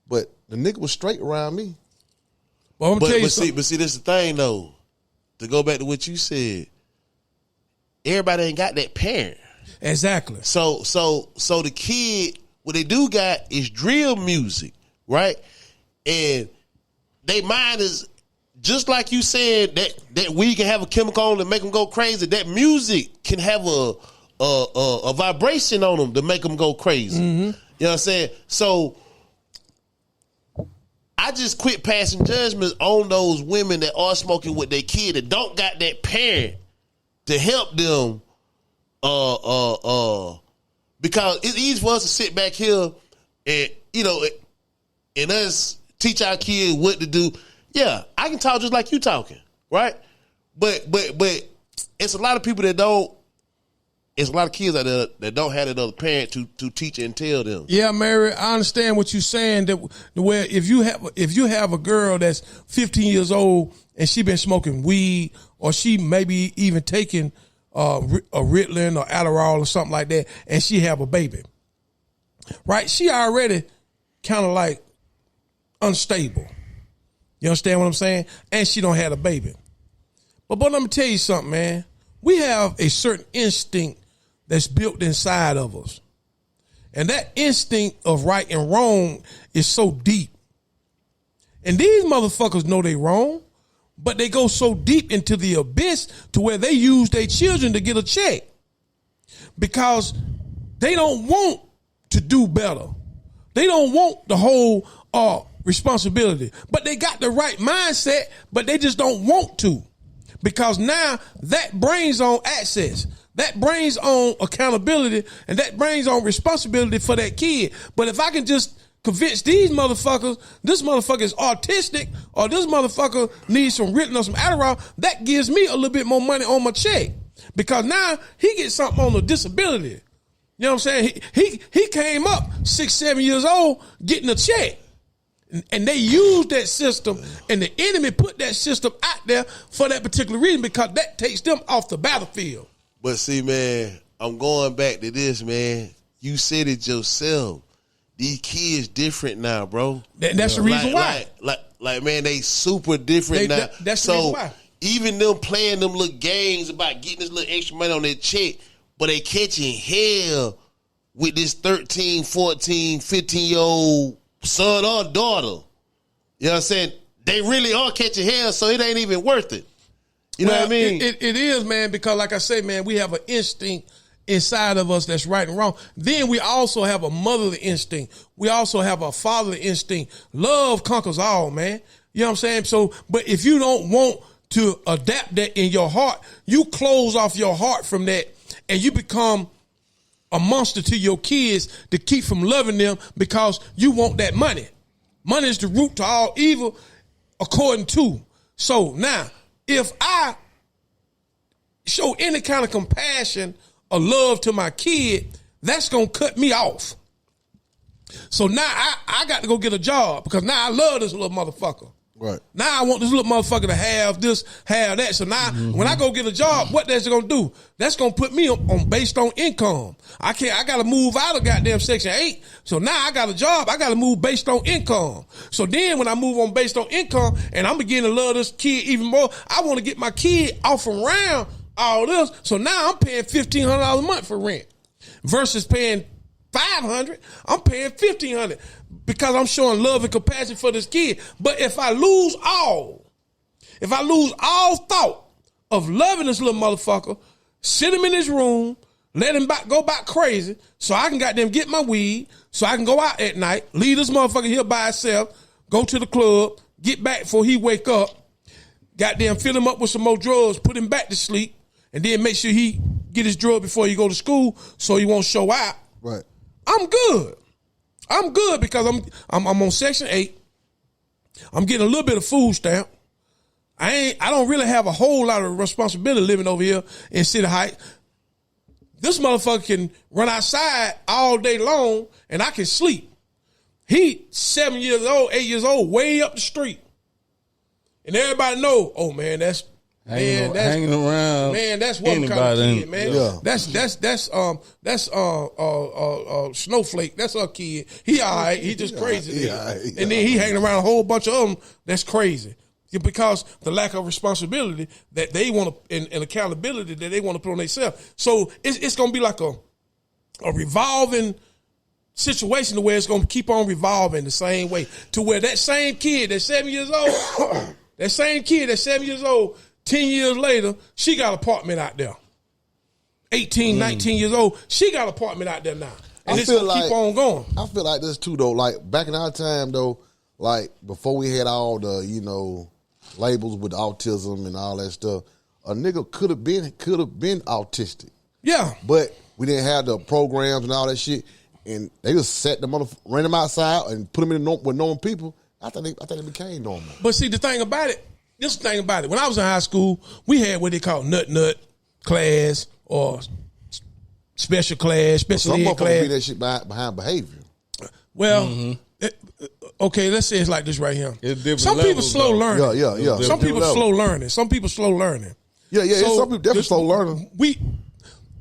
But the nigga was straight around me. Well, I'm but tell you see, this is the thing though. To go back to what you said, everybody ain't got that parent. Exactly. So the kid What they do got is drill music, right? And they mind is just like you said that weed can have a chemical on to make them go crazy. That music can have a vibration on them to make them go crazy. You know what I'm saying? So I just quit passing judgments on those women that are smoking with their kid that don't got that parent to help them. Because it's easy for us to sit back here and and us teach our kids what to do. Yeah, I can talk just like you talking, right? But it's a lot of people that don't. It's a lot of kids out there that don't have another parent to teach and tell them. Yeah, Mary, I understand what you're saying. That where if you have a girl that's 15 years old and she been smoking weed, or she maybe even taking a Ritalin or Adderall or something like that, and she have a baby, right? She already kind of like unstable. You understand what I'm saying? And she don't have a baby. But let me tell you something, man. We have a certain instinct that's built inside of us. And that instinct of right and wrong is so deep. And these motherfuckers know they wrong, but they go so deep into the abyss to where they use their children to get a check because they don't want to do better. They don't want the whole responsibility, but they got the right mindset, but they just don't want to, because now that brings on access, that brings on accountability, and that brings on responsibility for that kid. But if I can just convince these motherfuckers, this motherfucker is autistic, or this motherfucker needs some Ritalin or some Adderall, that gives me a little bit more money on my check, because now he gets something on the disability. You know what I'm saying? He came up 6-7 years old getting a check. And they use that system, and the enemy put that system out there for that particular reason, because that takes them off the battlefield. But see, man, I'm going back to this, man. You said it yourself. These kids different now, bro. That's the reason why. Like, man, they super different now. That's the reason why. Even them playing them little games about getting this little extra money on their check, but they catching hell with this 13, 14, 15-year-old son or daughter. You know what I'm saying? They really are catching hell, so it ain't even worth it. You know what I mean? It is, man, because like I say, man, we have an instinct inside of us that's right and wrong. Then we also have a motherly instinct. We also have a fatherly instinct. Love conquers all, man. You know what I'm saying? So, but if you don't want to adapt that in your heart, you close off your heart from that, and you become a monster to your kids to keep from loving them, because you want that money. Money is the root to all evil, according to. So now, if I show any kind of compassion or love to my kid, that's going to cut me off. So now I got to go get a job, because now I love this little motherfucker. Right. Now I want this little motherfucker to have this, have that. So now when I go get a job, what that's going to do? That's going to put me on based on income. I got to move out of goddamn Section 8. So now I got a job. I got to move based on income. So then when I move on based on income, and I'm beginning to love this kid even more, I want to get my kid off around all this. So now I'm paying $1,500 a month for rent versus paying $500. I'm paying $1,500. Because I'm showing love and compassion for this kid. But if I lose all thought of loving this little motherfucker, sit him in his room, let him go back crazy, so I can goddamn get my weed, so I can go out at night, leave this motherfucker here by himself, go to the club, get back before he wake up, goddamn fill him up with some more drugs, put him back to sleep, and then make sure he get his drug before he go to school so he won't show out. Right. I'm good. I'm good because I'm on Section 8. I'm getting a little bit of food stamp. I don't really have a whole lot of responsibility living over here in City Heights. This motherfucker can run outside all day long and I can sleep. He 7 years old, 8 years old, way up the street. And everybody know, oh man, that's hanging around. Man, that's what kind of kid, man. Yeah. That's Snowflake. That's our kid. He all right. He just crazy. Yeah. And then he hanging around a whole bunch of them that's crazy. Because the lack of responsibility that they want to, and accountability that they want to put on themselves. So it's going to be like a revolving situation to where it's going to keep on revolving the same way, to where that same kid that's 7 years old, that same kid that's 7 years old, 10 years later, she got an apartment out there. 18, 19 years old, she got an apartment out there now. And it's going to keep on going. I feel like this too, though. Like, back in our time, though, like, before we had all the, you know, labels with autism and all that stuff, a nigga could have been autistic. Yeah. But we didn't have the programs and all that shit. And they just set them ran them outside and put them with normal people. I think it became normal. But see, this is the thing about it. When I was in high school, we had what they call nut class or special class, special ed class. Some be that shit behind behavior. Well, okay, let's say it's like this right here. It's different some people levels, slow though. learning. Yeah. Some people slow learning. Some people slow learning. Yeah. Some people definitely slow learning.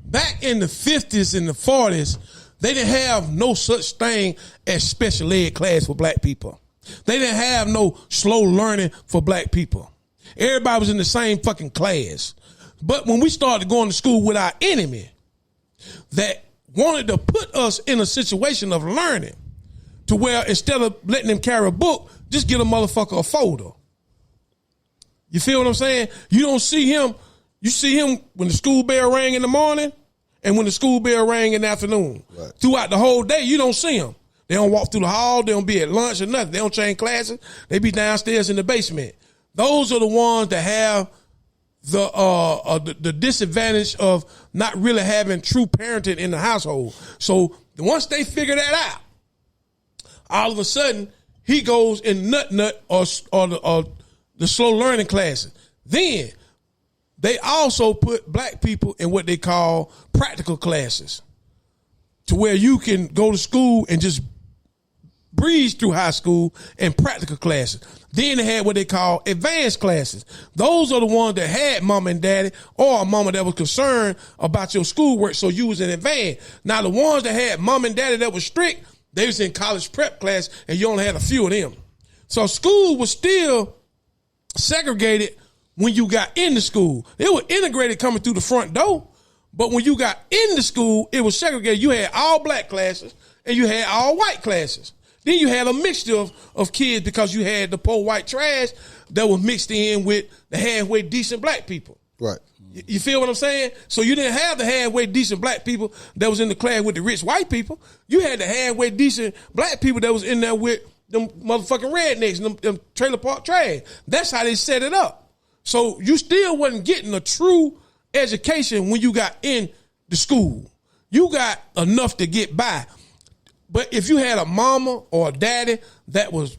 Back in the 50s and the 40s, they didn't have no such thing as special ed class for black people. They didn't have no slow learning for black people. Everybody was in the same fucking class. But when we started going to school with our enemy that wanted to put us in a situation of learning to where instead of letting them carry a book, just get a motherfucker a folder. You feel what I'm saying? You don't see him. You see him when the school bell rang in the morning and when the school bell rang in the afternoon. Right. Throughout the whole day, you don't see them. They don't walk through the hall. They don't be at lunch or nothing. They don't change classes. They be downstairs in the basement. Those are the ones that have the disadvantage of not really having true parenting in the household. So once they figure that out, all of a sudden he goes in nut or the slow learning classes. Then they also put black people in what they call practical classes, to where you can go to school and just breeze through high school and practical classes. Then they had what they call advanced classes. Those are the ones that had mom and daddy or a mama that was concerned about your schoolwork, so you was in advance. Now the ones that had mom and daddy that was strict, they was in college prep class and you only had a few of them. So school was still segregated when you got into school. It was integrated coming through the front door, but when you got into school, it was segregated. You had all black classes and you had all white classes. Then you had a mixture of kids because you had the poor white trash that was mixed in with the halfway decent black people. Right. You feel what I'm saying? So you didn't have the halfway decent black people that was in the class with the rich white people. You had the halfway decent black people that was in there with them motherfucking rednecks, them trailer park trash. That's how they set it up. So you still wasn't getting a true education when you got in the school. You got enough to get by. But if you had a mama or a daddy that was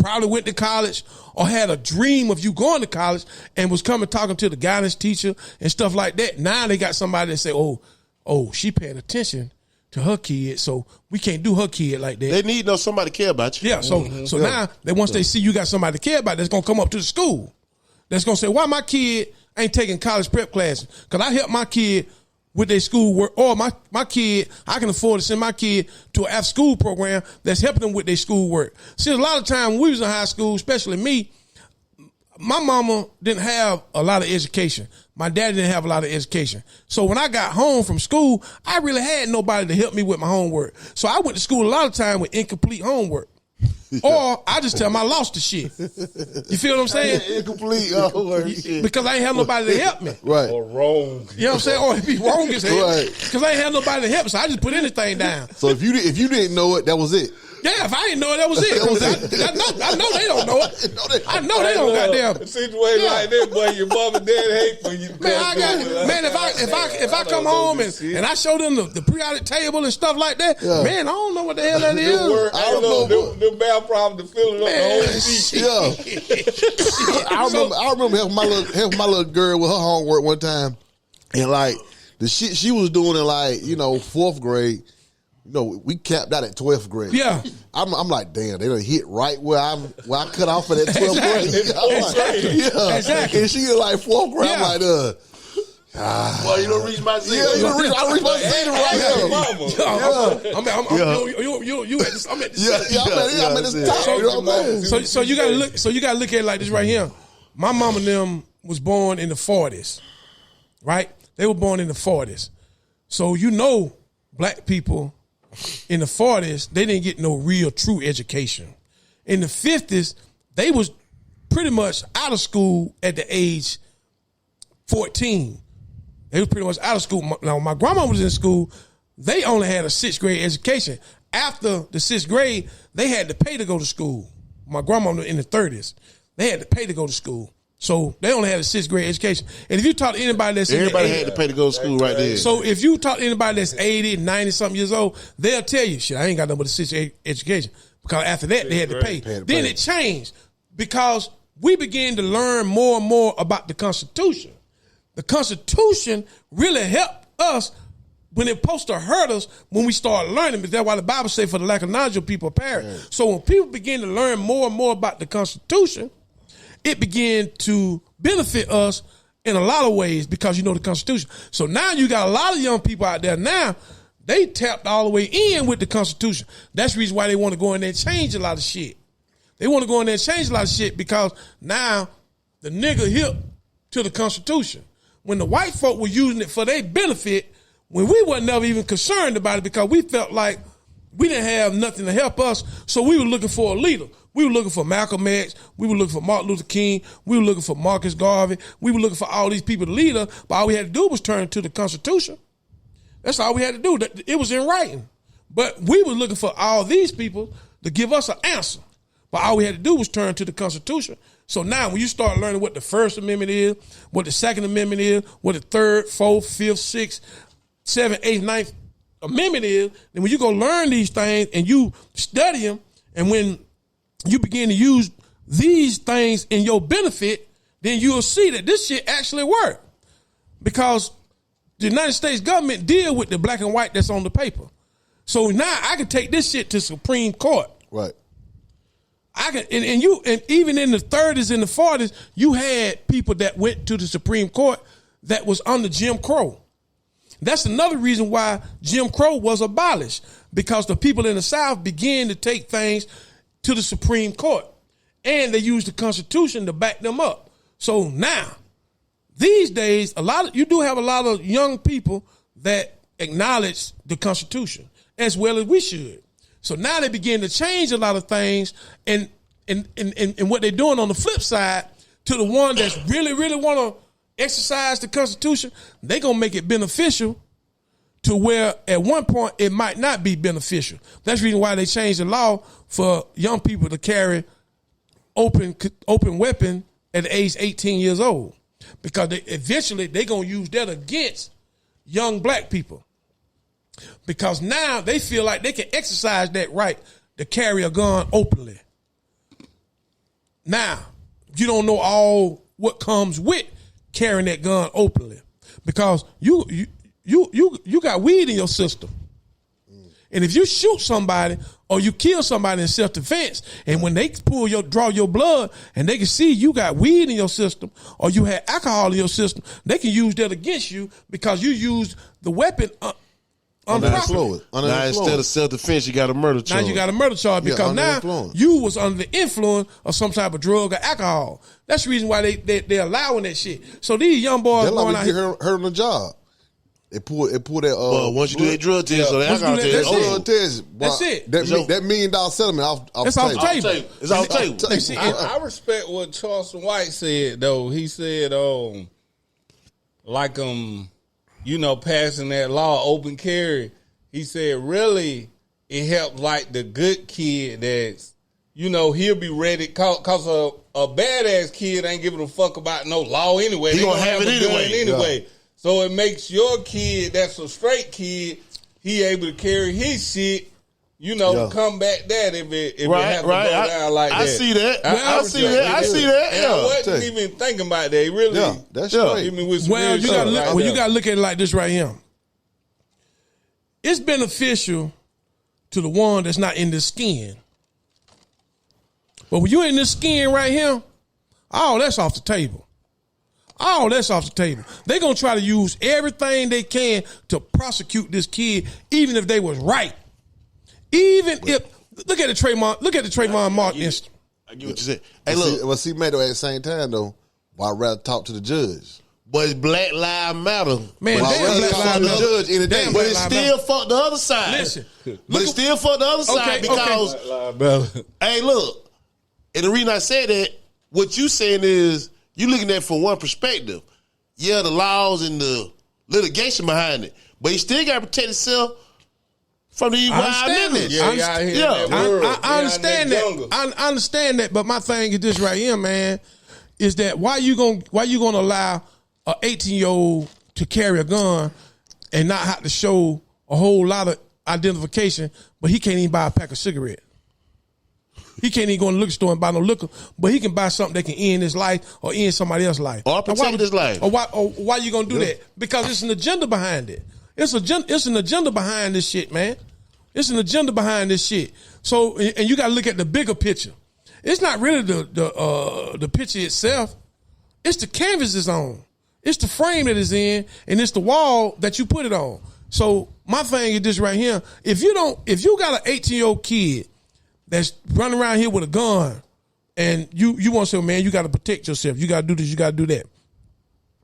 probably went to college or had a dream of you going to college and was coming talking to the guidance teacher and stuff like that, now they got somebody that say, oh, she paying attention to her kid, so we can't do her kid like that. They need somebody to care about you. Yeah, so now once they see you got somebody to care about, that's gonna come up to the school. That's gonna say, why my kid ain't taking college prep classes? Because I help my kid with their school work, or my kid, I can afford to send my kid to an after-school program that's helping them with their school work. See, a lot of time when we was in high school, especially me, my mama didn't have a lot of education. My daddy didn't have a lot of education. So when I got home from school, I really had nobody to help me with my homework. So I went to school a lot of time with incomplete homework. Or I just tell them I lost the shit. You feel what I'm saying? Incomplete homework shit. Because I ain't have nobody to help me. Right. Or wrong. You know what I'm saying? Or it'd be wrong as hell. Right. Because I ain't have nobody to help, so I just put anything down. So if you didn't know it, that was it. Yeah, if I didn't know it, that was it. I know they don't know it. I know they don't goddamn. A situation like that, boy, your mom and dad hate for you. Man, if I come home and I show them the periodic table and stuff like that, man, I don't know what the hell that is. I don't know. The math problem, the filling up the whole sheet. Yeah. I remember helping my little girl with her homework one time, and like the shit she was doing in fourth grade. We capped out at 12th grade. Yeah. I'm like, damn, they done hit right where I cut off at that 12th grade. Yeah. Exactly. And she was like 4th grade. Yeah. I'm like, Well, you don't reach my zero. Yeah, I reached my zero right here. I'm at the I'm at this top. You know what I'm saying? So you gotta look. So you gotta look at it like this right here. My mom and them was born in the 40s, right? They were born in the 40s. So black people in the 40s, they didn't get no real true education. In the 50s, they was pretty much out of school at the age 14. They was pretty much out of school. Now, my grandma was in school. They only had a 6th grade education. After the 6th grade, they had to pay to go to school. My grandma in the 30s, they had to pay to go to school. So they only had a 6th grade education. And if you talk to anybody that's everybody had to pay to go to school right there. So if you talk to anybody that's 80, 90 something years old, they'll tell you, shit, I ain't got nothing but a 6th grade education. Because after that, they had to pay. Then it changed because we began to learn more and more about the Constitution. The Constitution really helped us when it supposed to hurt us when we started learning. But that's why the Bible says for the lack of knowledge your people perish. Yeah. So when people begin to learn more and more about the Constitution, it began to benefit us in a lot of ways because you know the Constitution. So now you got a lot of young people out there now, they tapped all the way in with the Constitution. That's the reason why they want to go in there and change a lot of shit. They want to go in there and change a lot of shit because now the nigga hip to the Constitution. When the white folk were using it for their benefit, when we weren't never even concerned about it because we felt like we didn't have nothing to help us, so we were looking for a leader. We were looking for Malcolm X. We were looking for Martin Luther King. We were looking for Marcus Garvey. We were looking for all these people to lead us, but all we had to do was turn to the Constitution. That's all we had to do. It was in writing. But we were looking for all these people to give us an answer. But all we had to do was turn to the Constitution. So now when you start learning what the First Amendment is, what the Second Amendment is, what the Third, Fourth, Fifth, Sixth, Seventh, Eighth, Ninth Amendment is, then when you go learn these things and you study them, and when you begin to use these things in your benefit, then you'll see that this shit actually work. Because the United States government deal with the black and white that's on the paper. So now I can take this shit to Supreme Court. Right. I can, and even in the 30s and the 40s, you had people that went to the Supreme Court that was under Jim Crow. That's another reason why Jim Crow was abolished, because the people in the South began to take things to the Supreme Court, and they used the Constitution to back them up. So now, these days, you do have a lot of young people that acknowledge the Constitution as well as we should. So now they begin to change a lot of things, and what they're doing on the flip side to the one that's really, really want to exercise the Constitution, they're going to make it beneficial to where at one point it might not be beneficial. That's the reason why they changed the law for young people to carry open weapon at the age 18 years old, because eventually they're going to use that against young black people. Because now they feel like they can exercise that right to carry a gun openly. Now, you don't know all what comes with carrying that gun openly, because you got weed in your system. And if you shoot somebody or you kill somebody in self-defense, and when they draw your blood and they can see you got weed in your system or you had alcohol in your system, they can use that against you because you used the weapon under influence. Now instead of self-defense, you got a murder charge. Now you got a murder charge because now you was under the influence of some type of drug or alcohol. That's the reason why they're allowing that shit. So these young boys going out here hurt on the job. It pull that. Once you do that drug test or that alcohol test, that's it. That $1 million settlement off the table. It's off the table. I respect what Charleston White said though. He said, passing that law, open carry. He said, really, it helped like the good kid that's, he'll be ready cause a badass kid ain't giving a fuck about no law anyway. He gonna have it anyway. Yeah. So it makes your kid, that's a straight kid, he able to carry his shit, come back that if it have to go down like that. I see that. I see that. And I wasn't even thinking about that. Really, that's right. You got to look at it like this right here. It's beneficial to the one that's not in the skin. But when you're in this skin right here, that's off the table. That's off the table. They're going to try to use everything they can to prosecute this kid, even if they was right. Look at the Trayvon Martin incident. I get what you said. Hey, look. See, Matt, at the same time, though, I'd rather talk to the judge. But it's Black Lives Matter. Man, but damn Black Lives Matter. Judge any day. Damn But Black it's Lives still Matter. fuck the other side. Listen. But it's still fuck the other side because, hey, look, and the reason I said that, what you saying is, you looking at it from one perspective. Yeah, the laws and the litigation behind it, but you still got to protect yourself from the wild niggas. I understand that. I understand that, but my thing is this right here, man, is that why you gonna allow an 18-year-old to carry a gun and not have to show a whole lot of identification, but he can't even buy a pack of cigarettes. He can't even go in the liquor store and buy no liquor, but he can buy something that can end his life or end somebody else's life. Or protect his life. Or why you gonna do that? Because it's an agenda behind it. It's an agenda behind this shit, man. It's an agenda behind this shit. So, and you got to look at the bigger picture. It's not really the picture itself. It's the canvas it's on. It's the frame that it's in, and it's the wall that you put it on. So my thing is this right here. If you got an 18-year-old kid that's running around here with a gun, and you want to say, man, you got to protect yourself. You got to do this. You got to do that.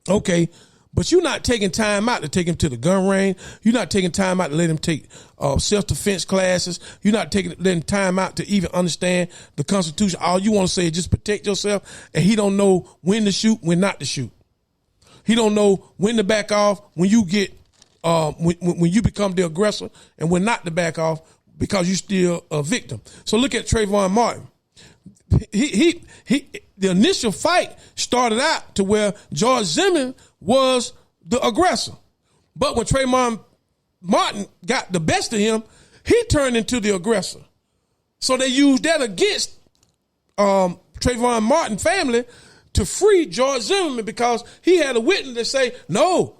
Okay. But you're not taking time out to take him to the gun range. You're not taking time out to let him take self-defense classes. You're not letting time out to even understand the Constitution. All you want to say is just protect yourself, and he don't know when to shoot, when not to shoot. He don't know when to back off, when you get when you become the aggressor, and when not to back off because you're still a victim. So look at Trayvon Martin. The initial fight started out to where George Zimmerman was the aggressor. But when Trayvon Martin got the best of him, he turned into the aggressor. So they used that against Trayvon Martin family to free George Zimmerman because he had a witness that say, no,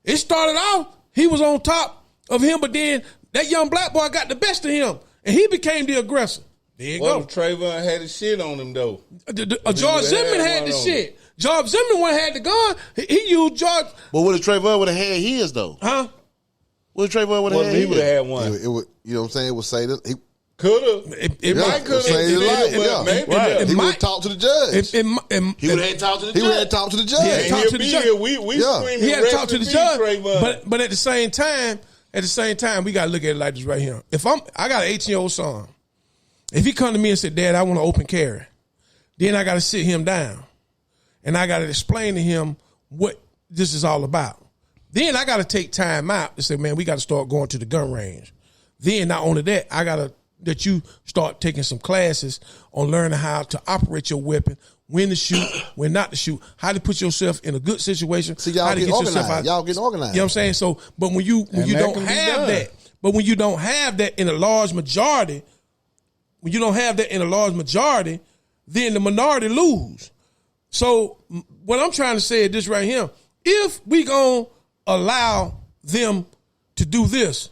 it started off, he was on top of him, but then that young black boy got the best of him, and he became the aggressor. There you go. Trayvon had his shit on him, though. George Zimmerman had the shit. George Zimmerman had the gun. He used George. But what if Trayvon would have had his, though? Huh? What if Trayvon would have had his? He would have had one. It would, you know what I'm saying? It would say that he could have. It might could have. Maybe right. He would have talked to the judge. He would have talked to the judge. He would have talked to the judge. Yeah, talk to the judge. We screaming. He had to talk to the judge. Trayvon. But at the same time, we got to look at it like this right here. I got an 18-year-old son. If he come to me and say, Dad, I want to open carry, then I got to sit him down. And I got to explain to him what this is all about. Then I got to take time out to say, man, we got to start going to the gun range. Then not only that, I got to let you start taking some classes on learning how to operate your weapon, when to shoot, when not to shoot, how to put yourself in a good situation. See, y'all how to get organized. yourself out. Y'all get organized. You know what I'm saying? So, but when you don't have that, but when you don't have that in a large majority, then the minority lose. So what I'm trying to say is this right here. If we gonna allow them to do this,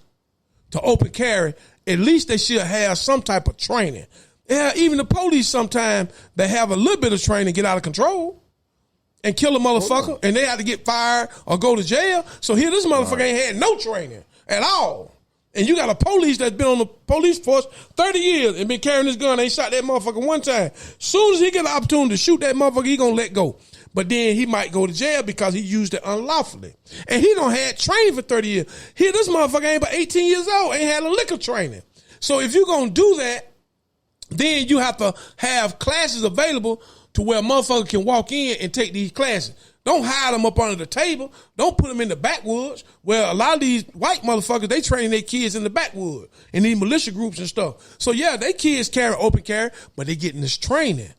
to open carry, at least they should have some type of training. Yeah, even the police sometimes, they have a little bit of training, get out of control and kill a motherfucker, and they have to get fired or go to jail. So here this motherfucker ain't had no training at all. And you got a police that's been on the police force 30 years and been carrying this gun, ain't shot that motherfucker one time. Soon as he get the opportunity to shoot that motherfucker, he gonna let go. But then he might go to jail because he used it unlawfully. And he don't had training for 30 years. Here, this motherfucker ain't but 18 years old, ain't had a liquor training. So if you're gonna do that, then you have to have classes available to where a motherfucker can walk in and take these classes. Don't hide them up under the table. Don't put them in the backwoods where a lot of these white motherfuckers, they train their kids in the backwoods in these militia groups and stuff. So yeah, they kids carry open carry, but they getting this training.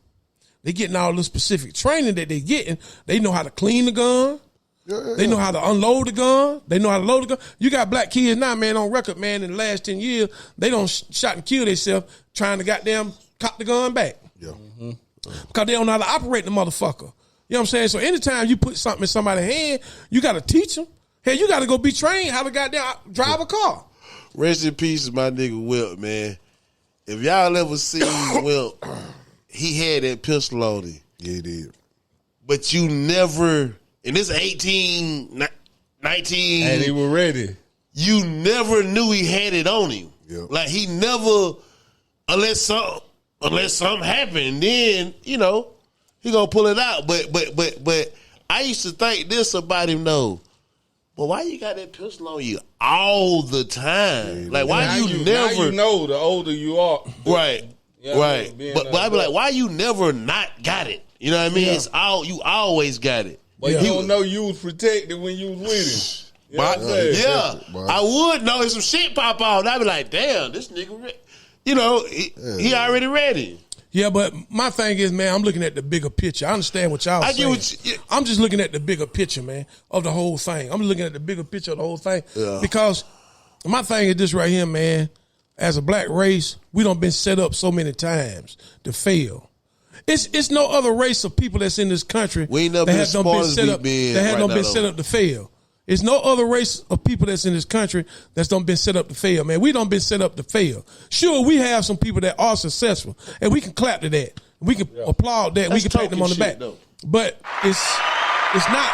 They getting all this specific training that they getting. They know how to clean the gun. They know how to unload the gun. They know how to load the gun. You got black kids now, man, on record, man, in the last 10 years, they don't shot and kill themselves trying to goddamn cop the gun back. Yeah. Because they don't know how to operate the motherfucker. You know what I'm saying? So anytime you put something in somebody's hand, you got to teach them. Hell, you got to go be trained how to goddamn drive a car. Rest in peace, my nigga Wilt, man. If y'all ever seen Wilt, he had that pistol on him. Yeah, he did. But you never, and this 18, 19. And he was ready. You never knew he had it on him. Yep. Like he never, unless something happened, then, you know, he gonna pull it out. But I used to think this about him though. But why you got that pistol on you all the time? Like why Now you now never you know the older you are. right. Yeah, Right. But I be like, why you never not got it? You know what I mean? It's you always got it. But you don't know you was protected when you was with him. You know what I'm saying? I would know if some shit pop out. I'd be like, damn, this nigga, he already ready. Yeah, but my thing is, man, I'm looking at the bigger picture. I understand what y'all saying. I'm just looking at the bigger picture, man, of the whole thing. I'm looking at the bigger picture of the whole thing. Yeah. Because my thing is this right here, man. As a black race, we done been set up so many times to fail. It's no other race of people that's in this country that have been set up to fail. It's no other race of people that's in this country that's done been set up to fail, man. We done been set up to fail. Sure, we have some people that are successful, and we can clap to that. We can applaud that. We can pat them on the back. Though. But it's not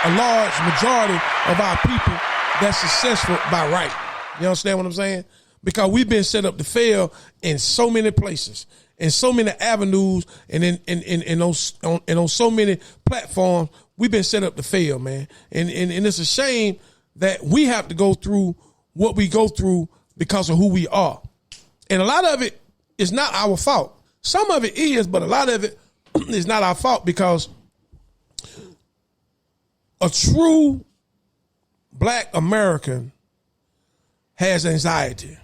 a large majority of our people that's successful by right. You understand what I'm saying? Because we've been set up to fail in so many places, in so many avenues, and on so many platforms. We've been set up to fail, man. And it's a shame that we have to go through what we go through because of who we are. And a lot of it is not our fault. Some of it is, but a lot of it is not our fault because a true black American has anxiety.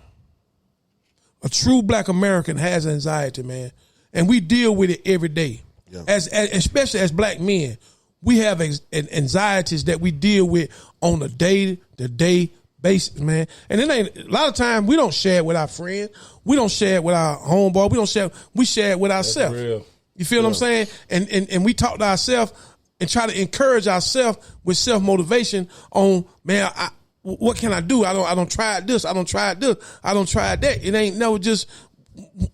A true black American has anxiety, man. And we deal with it every day. Yeah. Especially as black men. We have anxieties that we deal with on a day-to-day basis, man. And a lot of times we don't share it with our friends. We don't share it with our homeboy. We share it with ourselves. You feel what I'm saying? And we talk to ourselves and try to encourage ourselves with self-motivation on, man, what can I do? I don't try this. I don't try this. I don't try that. It ain't never just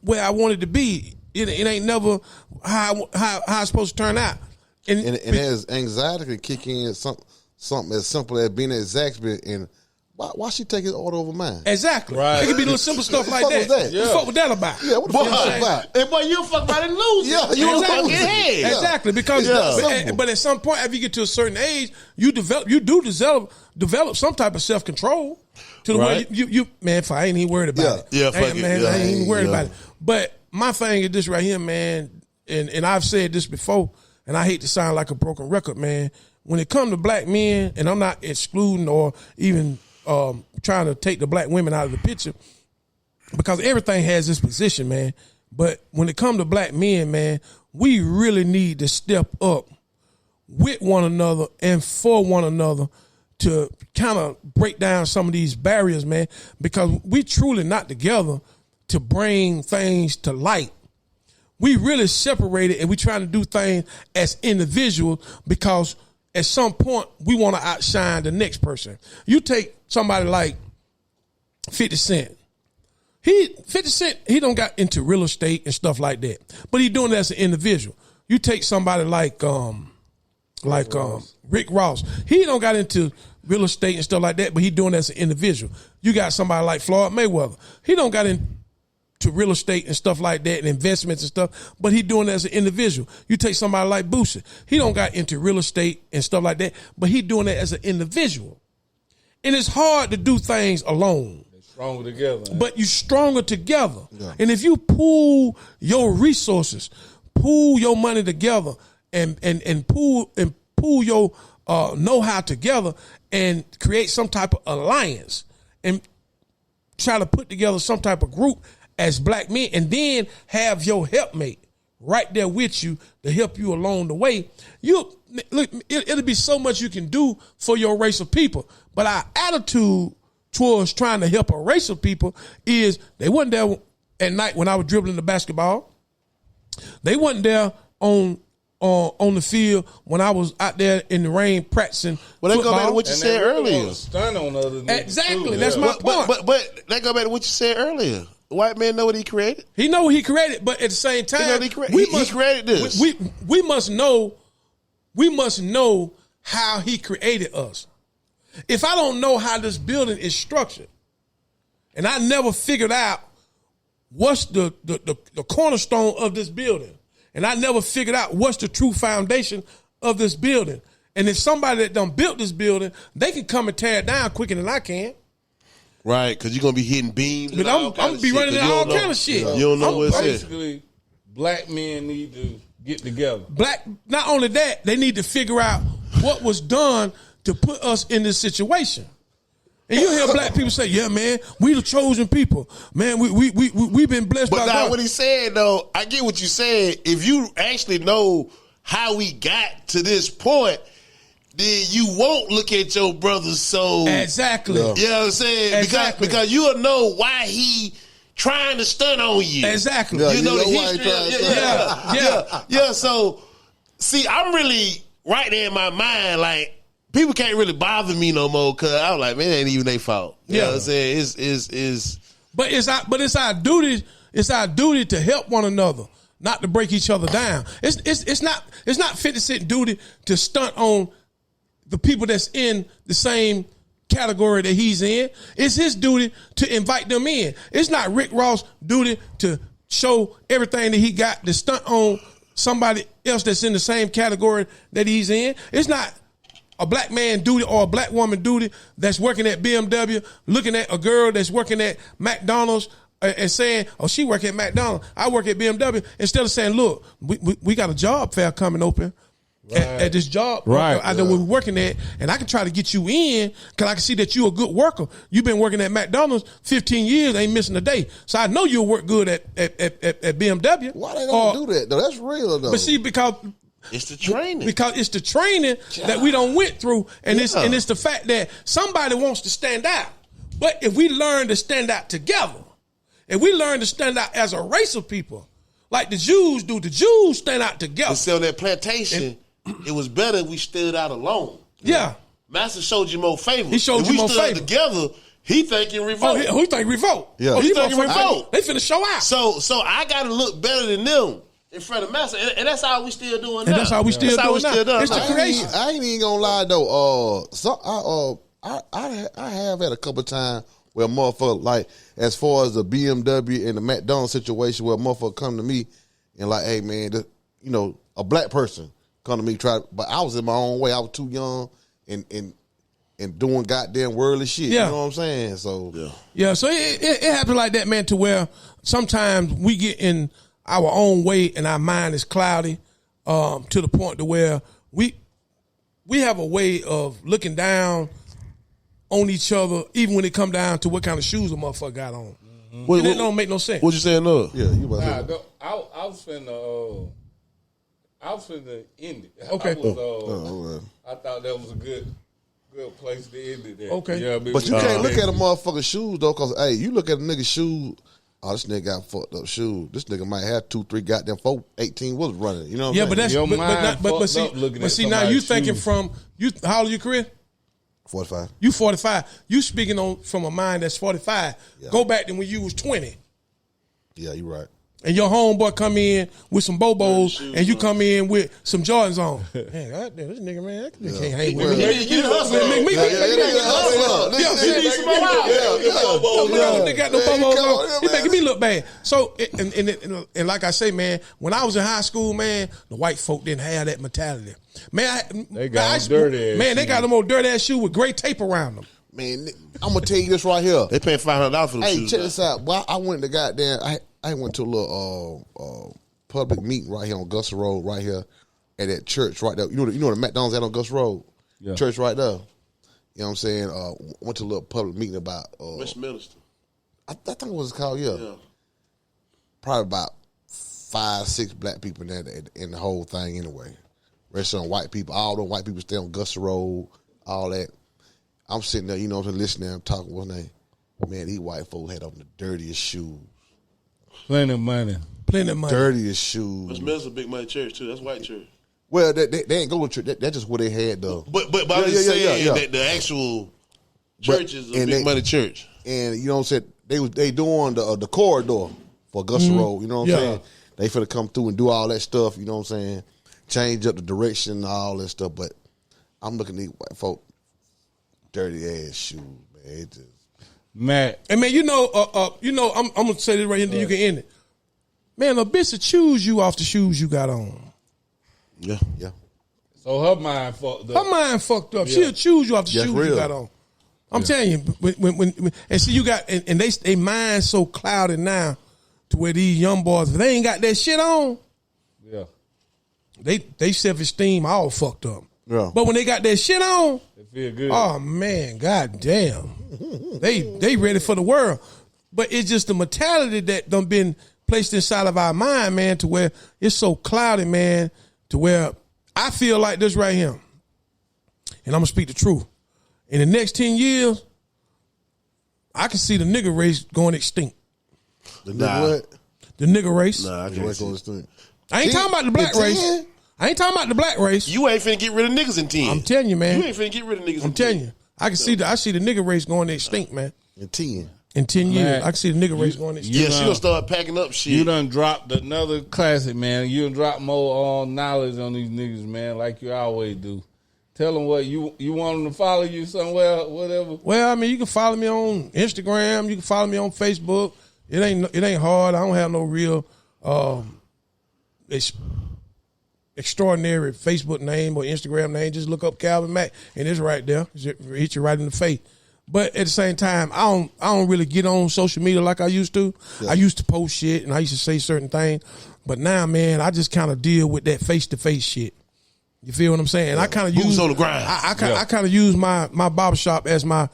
where I wanted to be. It ain't never how it's supposed to turn out. And as anxiety can kick in something as simple as being at Zaxby and why she take his order over mine? Exactly. Right. It could be little simple stuff like that. What the fuck was that about? Yeah, what the fuck was that about? And boy, you fuck about it lose. Yeah, you fucking head. Exactly. Because but at some point, after you get to a certain age, you do develop some type of self-control to the way you man, I ain't even worried about it. Yeah, fuck it. Man, I ain't even worried about it. But my thing is this right here, man, and I've said this before, and I hate to sound like a broken record, man. When it comes to black men, and I'm not excluding or even trying to take the black women out of the picture, because everything has its position, man. But when it comes to black men, man, we really need to step up with one another and for one another to kind of break down some of these barriers, man, because we truly not together to bring things to light. We really separated and we trying to do things as individuals because at some point we want to outshine the next person. You take somebody like 50 Cent. 50 Cent, he don't got into real estate and stuff like that, but he doing it as an individual. You take somebody like Rick Ross. He don't got into real estate and stuff like that, but he doing it as an individual. You got somebody like Floyd Mayweather. He don't got into real estate and stuff like that and investments and stuff, but he doing it as an individual. You take somebody like Boosie. He don't got into real estate and stuff like that, but he doing it as an individual. And it's hard to do things alone. Stronger together. Man. But you stronger together. Yeah. And if you pool your resources, pool your money together and pool your know-how together and create some type of alliance and try to put together some type of group as black men and then have your helpmate right there with you to help you along the way. It'll be so much you can do for your race of people. But our attitude towards trying to help a race of people is they wasn't there at night when I was dribbling the basketball. They wasn't there on the field when I was out there in the rain practicing. Well, football. That go back to what you said earlier. Stun on other exactly, too. that's my point. But that go back to what you said earlier. White man know what he created. He know what he created, but at the same time, he created this. We must know. We must know how he created us. If I don't know how this building is structured, and I never figured out what's the cornerstone of this building, and I never figured out what's the true foundation of this building, And if somebody that done built this building, they can come and tear it down quicker than I can. Right, because you're going to be hitting beams. But I'm going to be running in all kind of shit. You don't know what it's Basically, black men need to get together. Not only that, they need to figure out what was done to put us in this situation. And you hear black people say, "Yeah, man, we the chosen people. Man, we've been blessed by God." But now what he said, though, I get what you said. If you actually know how we got to this point, then you won't look at your brother so... Exactly. You know what I'm saying? Exactly. Because you'll know why he trying to stunt on you. Exactly. You know the history. Yeah. So, see, I'm really right there in my mind, like, people can't really bother me no more because I'm like, man, it ain't even their fault. You know what I'm saying? But it's our duty. It's our duty to help one another, not to break each other down. It's not 50 Cent duty to stunt on the people that's in the same category that he's in. It's his duty to invite them in. It's not Rick Ross' duty to show everything that he got to stunt on somebody else that's in the same category that he's in. It's not a black man duty or a black woman duty that's working at BMW, looking at a girl that's working at McDonald's and saying, "Oh, she work at McDonald's, I work at BMW," instead of saying, "Look, we got a job fair coming open at this job that we're working at, and I can try to get you in because I can see that you're a good worker. You've been working at McDonald's 15 years, ain't missing a day. So I know you'll work good at BMW." Why they don't do that though? That's real though. But see, because it's the training. Because it's the training that we don't went through, and it's the fact that somebody wants to stand out. But if we learn to stand out together, if we learn to stand out as a race of people, like the Jews do, the Jews stand out together. And so on that plantation, it was better if we stood out alone. Yeah. Master showed you more favor. He showed you more favor. If we stood together, he thinking revolt. Oh, he think revolt. Yeah. Oh, he thinking revolt. They finna show out. So I got to look better than them in front of Master, and that's how we still doing now. And that's how we still doing now. It's the creation. I ain't even gonna lie though. I have had a couple of times where motherfucker, like as far as the BMW and the McDonald's situation, where a motherfucker come to me and like, "Hey man, a black person come to me but I was in my own way. I was too young and doing goddamn worldly shit." Yeah. You know what I'm saying? So so it happened like that, man, to where sometimes we get in our own way and our mind is cloudy to the point to where we have a way of looking down on each other, even when it come down to what kind of shoes a motherfucker got on. Mm-hmm. That don't make no sense. What you saying, no? Yeah, you about to say I was finna end it. Okay. I thought that was a good place to end it there. Okay. You know what I mean? But you can't look at a motherfucker's shoes though, cause hey, you look at a nigga's shoes. Oh, this nigga got fucked up shoes. This nigga might have 2, 3 goddamn 4, 18 was running. You know what I'm saying? But see now you thinking from you. How old are you, Chris? 45. You 45. You speaking on from a mind that's 45. Yeah. Go back to when you was 20. Yeah, you right. And your homeboy come in with some Bobos, and you come in with some Jordans on. Man, goddamn, this nigga, man, that can't hang with me. They got no Bobos on. He making me look bad. So, and like I say, man, when I was in high school, man, the white folk didn't have that mentality. Man, they got dirty ass. Man, they got them old dirty ass shoes with gray tape around them. Man, I'm gonna tell you this right here. They paying $500 for the shoes. Hey, check this out. Well, I went to goddamn. I went to a little public meeting right here on Gus Road, right here at that church right there. You know the McDonald's at on Gus Road, church right there. You know what I'm saying? Went to a little public meeting about Westminster. I think it was called probably about 5, 6 black people in there in the whole thing anyway. Rest of them white people, all them white people stay on Gus Road, all that. I'm sitting there, listening. I'm talking. What's his name? Man, these white folks had on the dirtiest shoes. Plenty of money. Dirtiest shoes. Westminster's a big money church too. That's white church. Well, they ain't go to church. That's just what they had though. But I'm just saying that the actual church is a big money church. And you know what I'm saying? They doing the corridor for Augusta Road. You know what I'm saying? They finna come through and do all that stuff. You know what I'm saying? Change up the direction and all that stuff. But I'm looking at these white folk, dirty ass shoes, man. It just. Matt. And man, I'm gonna say this right here, then you can end it. Man, a bitch will choose you off the shoes you got on. Yeah. So her mind fucked up. Her mind fucked up. She'll choose you off the shoes you got on. I'm telling you, when and see you got and they mind so clouded now to where these young boys, if they ain't got that shit on, they self-esteem all fucked up. Yeah. But when they got that shit on, They feel good. oh man, goddamn, they ready for the world. But it's just the mentality that done been placed inside of our mind, man, to where it's so cloudy, man, to where I feel like this right here, and I'm gonna speak the truth. In the next 10 years, I can see the nigga race going extinct. The nigga what? The nigga race. Nah, I can't see it. I ain't talking about the black race. I ain't talking about the black race. You ain't finna get rid of niggas in 10. I'm telling you, man. You ain't finna get rid of niggas I'm telling you. I see the nigga race going extinct, man. In 10. In 10 years, Man, I can see the nigga race going extinct. Yeah, she gonna start packing up shit. You done dropped another classic, man. You done dropped more knowledge on these niggas, man, like you always do. Tell them what you want them to follow you somewhere, whatever. Well, I mean, you can follow me on Instagram. You can follow me on Facebook. It ain't hard. I don't have no real extraordinary Facebook name or Instagram name. Just look up Calvin Mack, and it's right there. It hit you right in the face. But at the same time, I don't really get on social media like I used to. Yeah. I used to post shit and I used to say certain things. But now, man, I just kind of deal with that face-to-face shit. You feel what I'm saying? Yeah. I kind of use on the grind. I kind of use my barbershop as my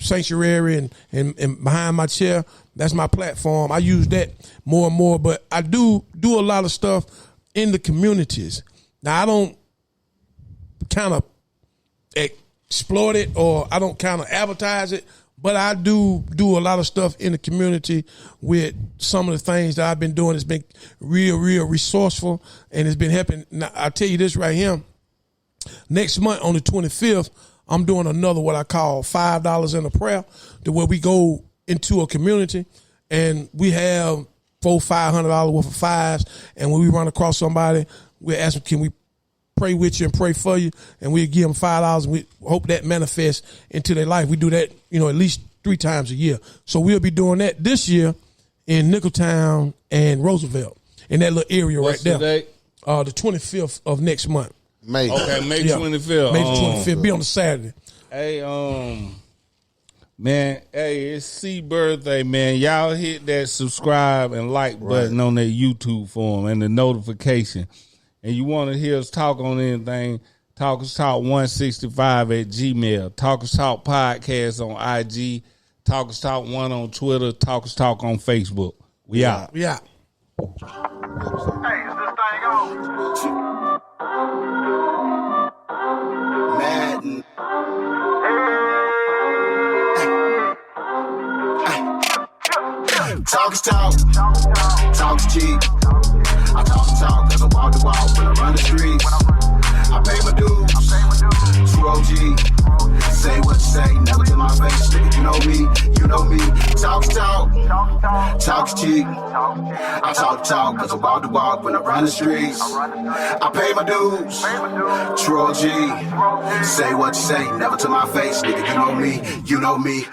sanctuary and behind my chair. That's my platform. I use that more and more. But I do a lot of stuff in the communities. Now, I don't kind of exploit it or I don't kind of advertise it, but I do a lot of stuff in the community with some of the things that I've been doing. It's been real resourceful and it's been helping. Now, I'll tell you this right here. Next month on the 25th, I'm doing another what I call $5 in a prayer, to where we go into a community and we have $400-500 worth of fives, and when we run across somebody, we ask them, can we pray with you and pray for you, and we give them $5, and we hope that manifests into their life. We do that, at least 3 times a year. So we'll be doing that this year in Nickeltown and Roosevelt, in that little area. What's right there. The date? The 25th of next month. May. Okay, May 25th. May 25th. Be on the Saturday. Hey, man, it's C birthday, man. Y'all hit that subscribe and like button on that YouTube for him and the notification. And you want to hear us talk on anything, TalkIsTalk165@gmail. TalkIsTalk Podcast on IG. TalkIsTalk1 on Twitter. TalkIsTalk on Facebook. We out. We out. Hey, is this thing on? Madden. Talk is talk. Talk is cheap. I talk cause I walk the walk when I run the streets. I pay my dues. True OG. Say what you say, never to my face. Nigga, you know me. Talk is talk. Talk is cheap. I talk cause I walk the walk when I run the streets. I pay my dues. True OG. Say what you say, never to my face. Nigga, you know me.